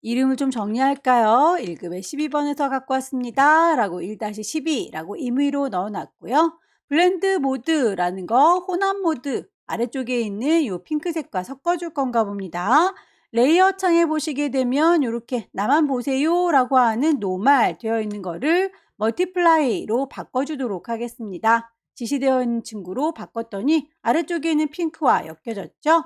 이름을 좀 정리할까요? 1급의 12번에서 갖고 왔습니다. 라고 1-12라고 임의로 넣어놨고요. 블렌드 모드라는 거 혼합 모드 아래쪽에 있는 이 핑크색과 섞어줄 건가 봅니다. 레이어 창에 보시게 되면 이렇게 나만 보세요 라고 하는 노말 되어 있는 거를 멀티플라이로 바꿔주도록 하겠습니다. 지시되어 있는 친구로 바꿨더니 아래쪽에 있는 핑크와 엮여졌죠?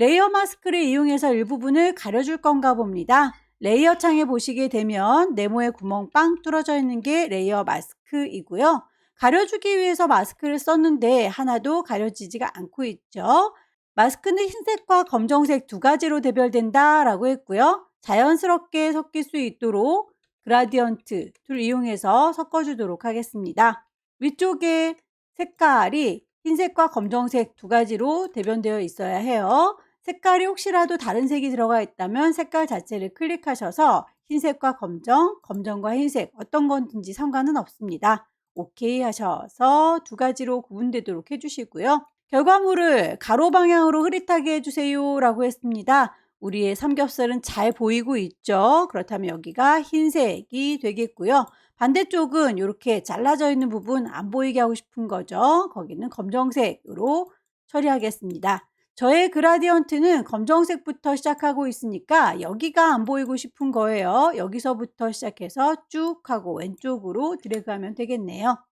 레이어 마스크를 이용해서 일부분을 가려줄 건가 봅니다. 레이어 창에 보시게 되면 네모의 구멍 빵 뚫어져 있는 게 레이어 마스크이고요. 가려주기 위해서 마스크를 썼는데 하나도 가려지지가 않고 있죠. 마스크는 흰색과 검정색 두 가지로 대별된다 라고 했고요. 자연스럽게 섞일 수 있도록 그라디언트 툴 이용해서 섞어주도록 하겠습니다. 위쪽에 색깔이 흰색과 검정색 두 가지로 대변되어 있어야 해요. 색깔이 혹시라도 다른 색이 들어가 있다면 색깔 자체를 클릭하셔서 흰색과 검정, 검정과 흰색 어떤 건든지 상관은 없습니다. 오케이 하셔서 두 가지로 구분되도록 해주시고요. 결과물을 가로 방향으로 흐릿하게 해주세요 라고 했습니다. 우리의 삼겹살은 잘 보이고 있죠. 그렇다면 여기가 흰색이 되겠고요. 반대쪽은 이렇게 잘라져 있는 부분 안 보이게 하고 싶은 거죠. 거기는 검정색으로 처리하겠습니다. 저의 그라디언트는 검정색부터 시작하고 있으니까 여기가 안 보이고 싶은 거예요. 여기서부터 시작해서 쭉 하고 왼쪽으로 드래그하면 되겠네요.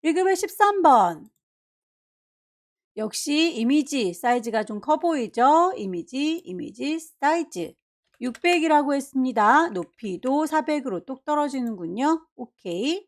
1급의 13번. 역시 이미지 사이즈가 좀 커 보이죠? 이미지 사이즈 600이라고 했습니다. 높이도 400으로 똑 떨어지는군요. 오케이.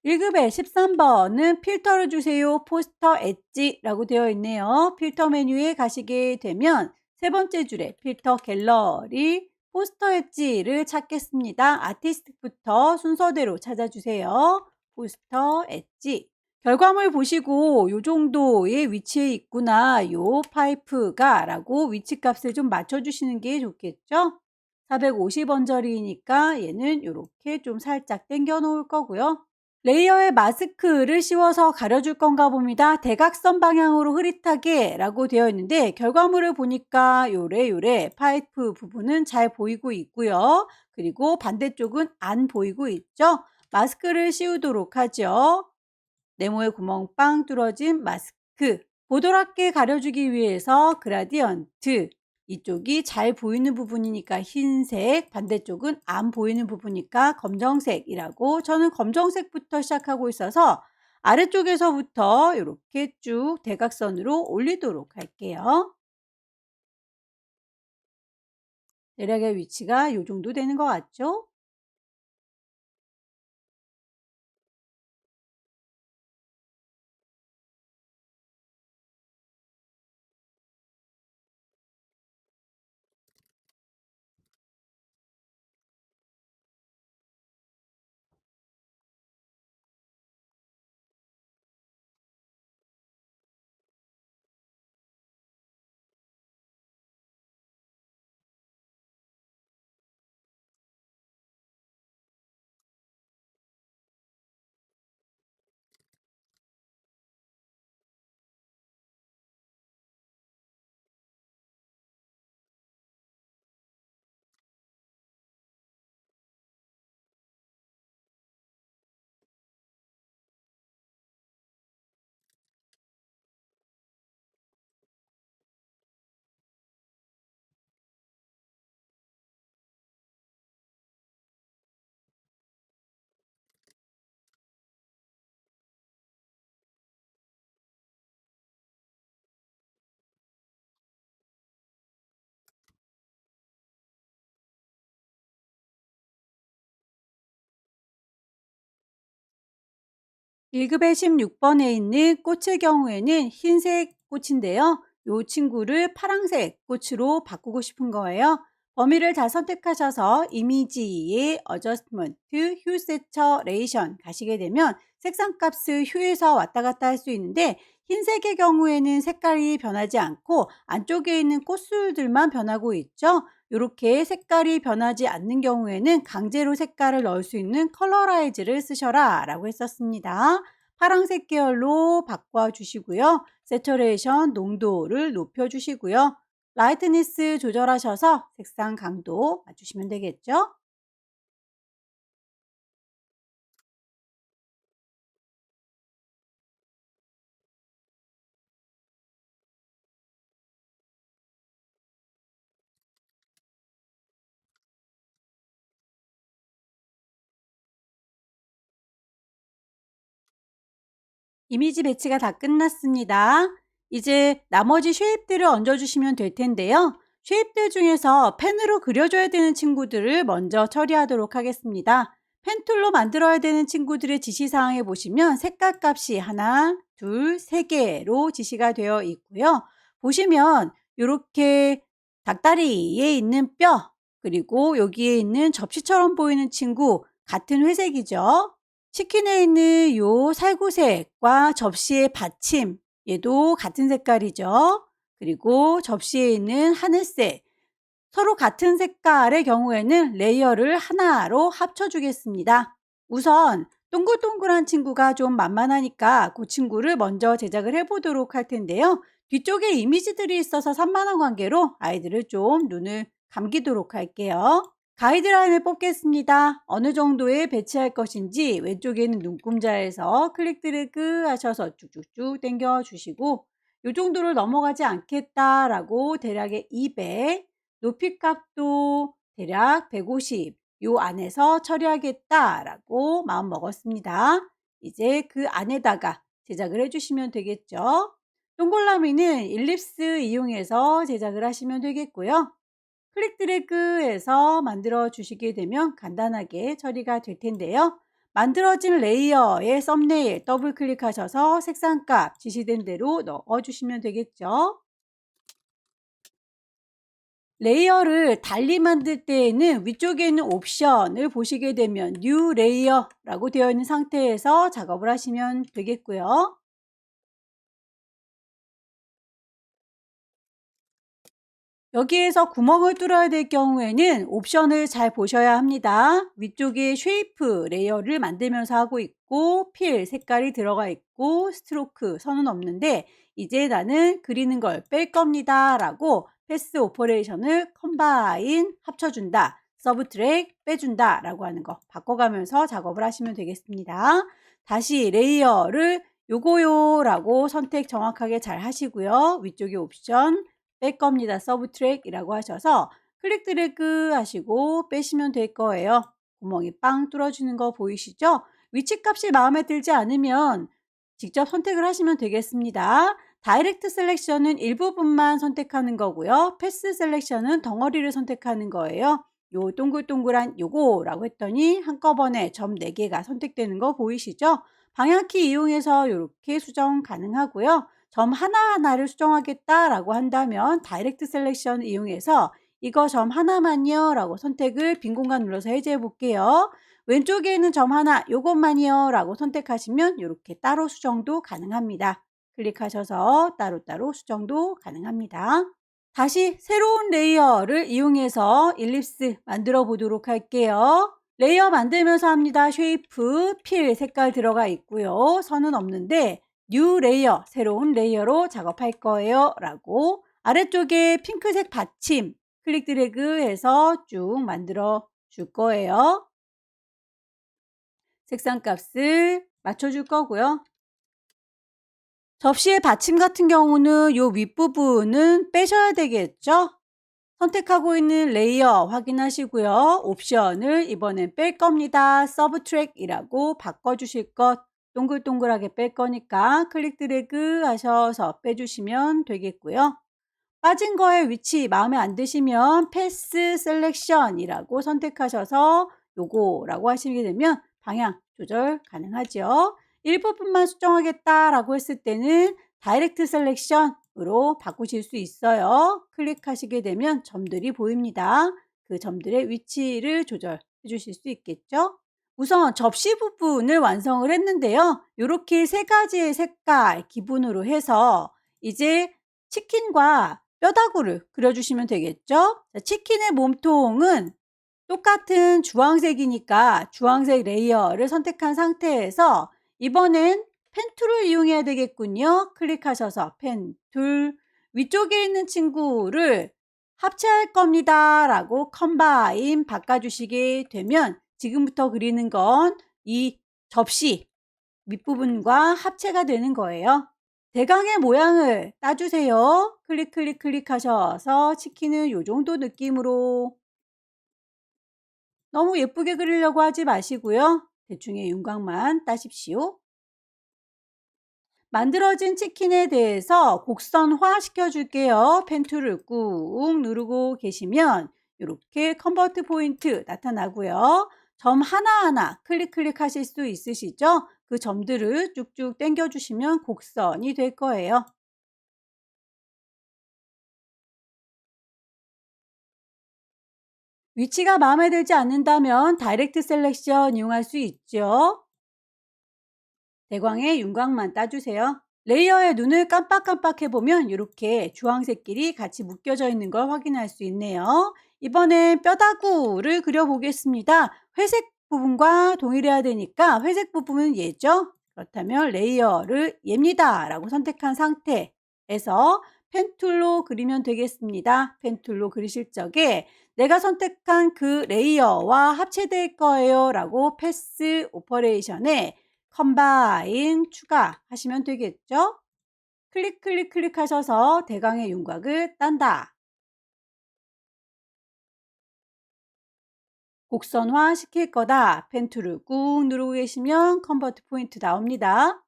1급의 13번은 필터를 주세요. 포스터 엣지라고 되어 있네요. 필터 메뉴에 가시게 되면 세 번째 줄에 필터 갤러리 포스터 엣지를 찾겠습니다. 아티스트부터 순서대로 찾아주세요. 포스터 엣지. 결과물 보시고 요 정도의 위치에 있구나. 요 파이프가 라고 위치값을 좀 맞춰주시는 게 좋겠죠. 450원짜리니까 얘는 이렇게 좀 살짝 당겨 놓을 거고요. 레이어에 마스크를 씌워서 가려줄 건가 봅니다. 대각선 방향으로 흐릿하게 라고 되어 있는데 결과물을 보니까 요래 파이프 부분은 잘 보이고 있고요. 그리고 반대쪽은 안 보이고 있죠. 마스크를 씌우도록 하죠. 네모의 구멍 빵 뚫어진 마스크. 보드랍게 가려주기 위해서 그라디언트. 이쪽이 잘 보이는 부분이니까 흰색, 반대쪽은 안 보이는 부분이니까 검정색이라고 저는 검정색부터 시작하고 있어서 아래쪽에서부터 이렇게 쭉 대각선으로 올리도록 할게요. 대략의 위치가 이 정도 되는 것 같죠? 일급의 16번에 있는 꽃의 경우에는 흰색 꽃인데요. 이 친구를 파란색 꽃으로 바꾸고 싶은 거예요. 범위를 잘 선택하셔서 이미지의 어저스트먼트, 휴 세처레이션 가시게 되면 색상 값을 휴에서 왔다 갔다 할 수 있는데 흰색의 경우에는 색깔이 변하지 않고 안쪽에 있는 꽃술들만 변하고 있죠. 이렇게 색깔이 변하지 않는 경우에는 강제로 색깔을 넣을 수 있는 컬러라이즈를 쓰셔라 라고 했었습니다. 파란색 계열로 바꿔주시고요. 세처레이션 농도를 높여주시고요. 라이트니스 조절하셔서 색상 강도 맞추시면 되겠죠. 이미지 배치가 다 끝났습니다. 이제 나머지 쉐입들을 얹어주시면 될 텐데요. 쉐입들 중에서 펜으로 그려줘야 되는 친구들을 먼저 처리하도록 하겠습니다. 펜툴로 만들어야 되는 친구들의 지시사항에 보시면 색깔 값이 하나, 둘, 세 개로 지시가 되어 있고요. 보시면 이렇게 닭다리에 있는 뼈, 그리고 여기에 있는 접시처럼 보이는 친구 같은 회색이죠. 치킨에 있는 요 살구색과 접시의 받침 얘도 같은 색깔이죠. 그리고 접시에 있는 하늘색 서로 같은 색깔의 경우에는 레이어를 하나로 합쳐 주겠습니다. 우선 동글동글한 친구가 좀 만만하니까 그 친구를 먼저 제작을 해 보도록 할 텐데요. 뒤쪽에 이미지들이 있어서 산만한 관계로 아이들을 좀 눈을 감기도록 할게요. 가이드라인을 뽑겠습니다. 어느 정도에 배치할 것인지 왼쪽에 있는 눈금자에서 클릭 드래그 하셔서 쭉쭉쭉 당겨 주시고 이 정도를 넘어가지 않겠다라고 대략의 200, 높이 값도 대략 150 요 안에서 처리하겠다라고 마음 먹었습니다. 이제 그 안에다가 제작을 해주시면 되겠죠. 동글라미는 일립스 이용해서 제작을 하시면 되겠고요. 클릭 드래그해서 만들어 주시게 되면 간단하게 처리가 될 텐데요. 만들어진 레이어의 썸네일 더블 클릭하셔서 색상값 지시된 대로 넣어 주시면 되겠죠. 레이어를 달리 만들 때에는 위쪽에 있는 옵션을 보시게 되면 뉴 레이어라고 되어 있는 상태에서 작업을 하시면 되겠고요. 여기에서 구멍을 뚫어야 될 경우에는 옵션을 잘 보셔야 합니다. 위쪽에 쉐이프 레이어를 만들면서 하고 있고 필 색깔이 들어가 있고 스트로크 선은 없는데 이제 나는 그리는 걸 뺄 겁니다 라고 패스 오퍼레이션을 컴바인 합쳐준다, 서브트랙 빼준다 라고 하는 거 바꿔가면서 작업을 하시면 되겠습니다. 다시 레이어를 요거요 라고 선택 정확하게 잘 하시고요. 위쪽에 옵션 뺄 겁니다. 서브트랙이라고 하셔서 클릭 드래그 하시고 빼시면 될 거예요. 구멍이 빵 뚫어지는 거 보이시죠? 위치 값이 마음에 들지 않으면 직접 선택을 하시면 되겠습니다. 다이렉트 셀렉션은 일부분만 선택하는 거고요. 패스 셀렉션은 덩어리를 선택하는 거예요. 요 동글동글한 요거라고 했더니 한꺼번에 점 4개가 선택되는 거 보이시죠? 방향키 이용해서 이렇게 수정 가능하고요. 점 하나하나를 수정하겠다라고 한다면 다이렉트 셀렉션 이용해서 이거 점 하나만요 라고 선택을 빈 공간 눌러서 해제해 볼게요. 왼쪽에 있는 점 하나 요것만요 라고 선택하시면 이렇게 따로 수정도 가능합니다. 클릭하셔서 따로따로 수정도 가능합니다. 다시 새로운 레이어를 이용해서 일립스 만들어 보도록 할게요. 레이어 만들면서 합니다. 쉐이프, 필 색깔 들어가 있고요. 선은 없는데 뉴 레이어, 새로운 레이어로 작업할 거예요 라고 아래쪽에 핑크색 받침 클릭 드래그 해서 쭉 만들어 줄 거예요. 색상 값을 맞춰 줄 거고요. 접시의 받침 같은 경우는 이 윗부분은 빼셔야 되겠죠. 선택하고 있는 레이어 확인하시고요. 옵션을 이번엔 뺄 겁니다. 서브트랙이라고 바꿔주실 것 동글동글하게 뺄 거니까 클릭 드래그 하셔서 빼주시면 되겠고요. 빠진 거의 위치 마음에 안 드시면 패스 셀렉션이라고 선택하셔서 요거라고 하시게 되면 방향 조절 가능하죠. 일부분만 수정하겠다라고 했을 때는 다이렉트 셀렉션으로 바꾸실 수 있어요. 클릭하시게 되면 점들이 보입니다. 그 점들의 위치를 조절해 주실 수 있겠죠. 우선 접시 부분을 완성을 했는데요. 이렇게 3가지의 색깔 기본으로 해서 이제 치킨과 뼈다구를 그려주시면 되겠죠. 자, 치킨의 몸통은 똑같은 주황색이니까 주황색 레이어를 선택한 상태에서 이번엔 펜 툴을 이용해야 되겠군요. 클릭하셔서 펜 툴 위쪽에 있는 친구를 합체할 겁니다 라고 컴바인 바꿔주시게 되면 지금부터 그리는 건 이 접시 밑부분과 합체가 되는 거예요. 대강의 모양을 따주세요. 클릭 하셔서 치킨은 이 정도 느낌으로 너무 예쁘게 그리려고 하지 마시고요. 대충의 윤곽만 따십시오. 만들어진 치킨에 대해서 곡선화 시켜줄게요. 펜 툴을 꾹 누르고 계시면 이렇게 컨버트 포인트 나타나고요. 점 하나하나 클릭하실 수 있으시죠? 그 점들을 쭉쭉 당겨주시면 곡선이 될 거예요. 위치가 마음에 들지 않는다면 다이렉트 셀렉션 이용할 수 있죠. 대광의 윤곽만 따주세요. 레이어의 눈을 깜빡깜빡 해보면 이렇게 주황색끼리 같이 묶여져 있는 걸 확인할 수 있네요. 이번엔 뼈다구를 그려보겠습니다. 회색 부분과 동일해야 되니까 회색 부분은 얘죠. 그렇다면 레이어를 얘입니다 라고 선택한 상태에서 펜툴로 그리면 되겠습니다. 펜툴로 그리실 적에 내가 선택한 그 레이어와 합체될 거예요 라고 패스 오퍼레이션에 컴바인 추가하시면 되겠죠. 클릭 하셔서 대강의 윤곽을 딴다. 곡선화 시킬 거다. 펜툴을 꾹 누르고 계시면 컨버트 포인트 나옵니다.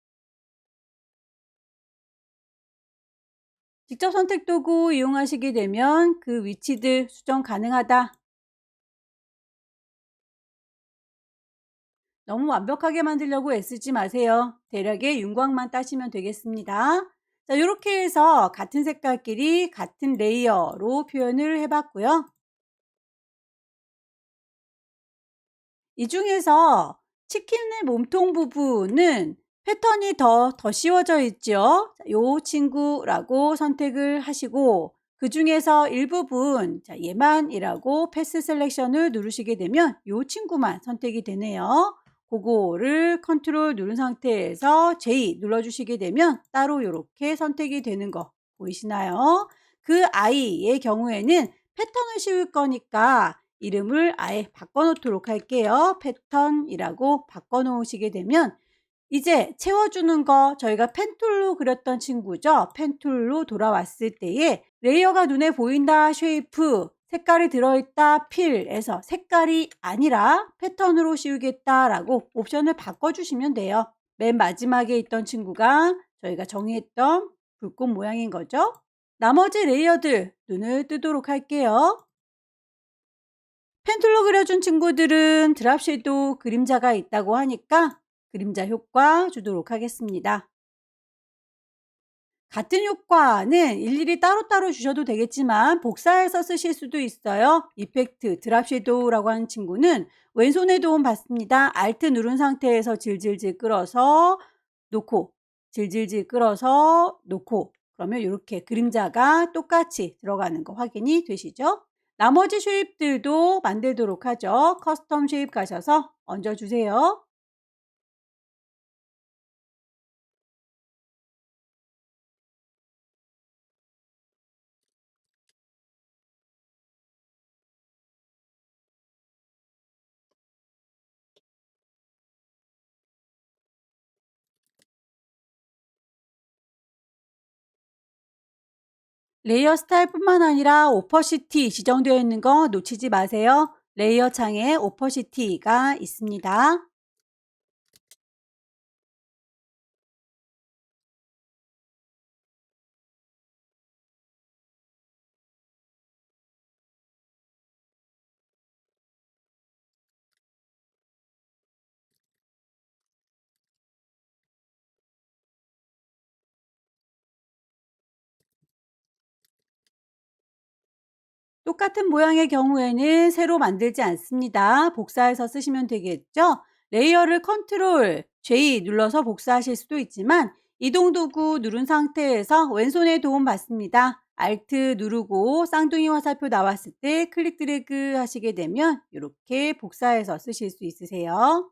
직접 선택 도구 이용하시게 되면 그 위치들 수정 가능하다. 너무 완벽하게 만들려고 애쓰지 마세요. 대략의 윤곽만 따시면 되겠습니다. 자, 이렇게 해서 같은 색깔끼리 같은 레이어로 표현을 해봤고요. 이 중에서 치킨의 몸통 부분은 패턴이 더 씌워져 있죠. 요 친구라고 선택을 하시고 그 중에서 일부분 얘만이라고 패스 셀렉션을 누르시게 되면 요 친구만 선택이 되네요. 그거를 컨트롤 누른 상태에서 J 눌러주시게 되면 따로 이렇게 선택이 되는 거 보이시나요? 그 아이의 경우에는 패턴을 씌울 거니까 이름을 아예 바꿔놓도록 할게요. 패턴이라고 바꿔놓으시게 되면 이제 채워주는 거 저희가 펜툴로 그렸던 친구죠. 펜툴로 돌아왔을 때에 레이어가 눈에 보인다 쉐이프 색깔이 들어있다 필에서 색깔이 아니라 패턴으로 씌우겠다라고 옵션을 바꿔주시면 돼요. 맨 마지막에 있던 친구가 저희가 정의했던 불꽃 모양인 거죠. 나머지 레이어들 눈을 뜨도록 할게요. 펜툴로 그려준 친구들은 드랍 섀도우 그림자가 있다고 하니까 그림자 효과 주도록 하겠습니다. 같은 효과는 일일이 따로따로 주셔도 되겠지만 복사해서 쓰실 수도 있어요. 이펙트 드랍 섀도우라고 하는 친구는 왼손에 도움 받습니다. Alt 누른 상태에서 질질질 끌어서 놓고 질질질 끌어서 놓고 그러면 이렇게 그림자가 똑같이 들어가는 거 확인이 되시죠? 나머지 쉐입들도 만들도록 하죠. 커스텀 쉐입 가셔서 얹어주세요. 레이어 스타일뿐만 아니라 오퍼시티 지정되어 있는 거 놓치지 마세요. 레이어 창에 오퍼시티가 있습니다. 똑같은 모양의 경우에는 새로 만들지 않습니다. 복사해서 쓰시면 되겠죠? 레이어를 컨트롤 J 눌러서 복사하실 수도 있지만 이동 도구 누른 상태에서 왼손에 도움 받습니다. Alt 누르고 쌍둥이 화살표 나왔을 때 클릭 드래그 하시게 되면 이렇게 복사해서 쓰실 수 있으세요.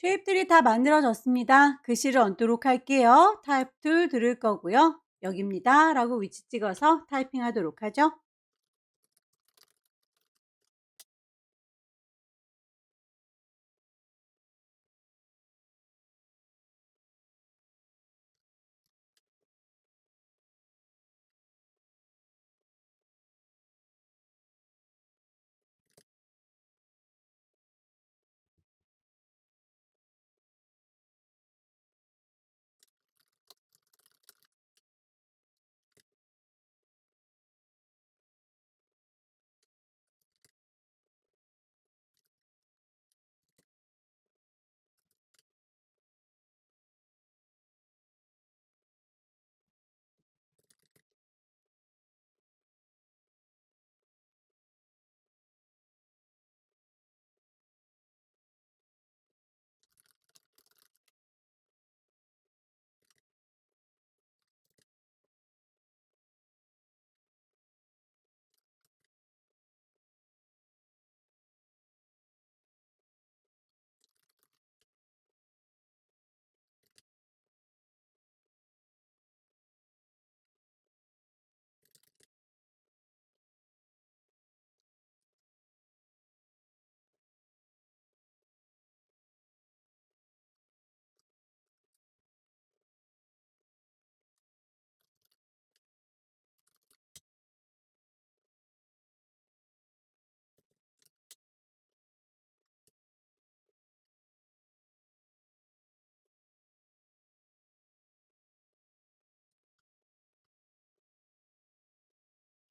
쉐입들이 다 만들어졌습니다. 글씨를 얹도록 할게요. 타입 툴 들을 거고요. 여기입니다. 라고 위치 찍어서 타이핑 하도록 하죠.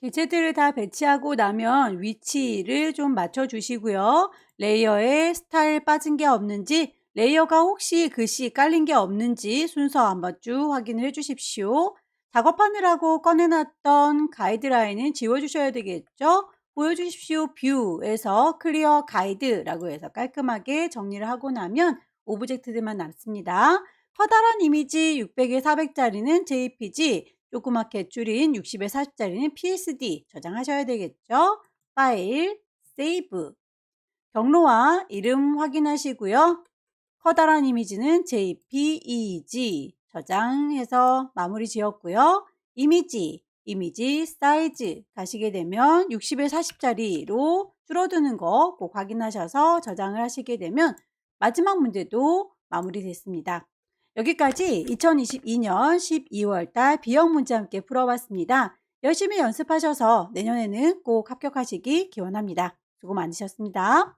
개체들을 다 배치하고 나면 위치를 좀 맞춰주시고요. 레이어에 스타일 빠진 게 없는지, 레이어가 혹시 글씨 깔린 게 없는지 순서 한번 쭉 확인을 해주십시오. 작업하느라고 꺼내놨던 가이드라인은 지워주셔야 되겠죠? 보여주십시오. 뷰에서 클리어 가이드라고 해서 깔끔하게 정리를 하고 나면 오브젝트들만 남습니다. 커다란 이미지 600에 400짜리는 JPG, 조그맣게 줄인 60에 40짜리는 PSD 저장하셔야 되겠죠? 파일, 세이브, 경로와 이름 확인하시고요. 커다란 이미지는 JPEG 저장해서 마무리 지었고요. 이미지 사이즈 가시게 되면 60에 40짜리로 줄어드는 거 꼭 확인하셔서 저장을 하시게 되면 마지막 문제도 마무리됐습니다. 여기까지 2022년 12월 달 B형 문제 함께 풀어봤습니다. 열심히 연습하셔서 내년에는 꼭 합격하시기 기원합니다. 수고 많으셨습니다.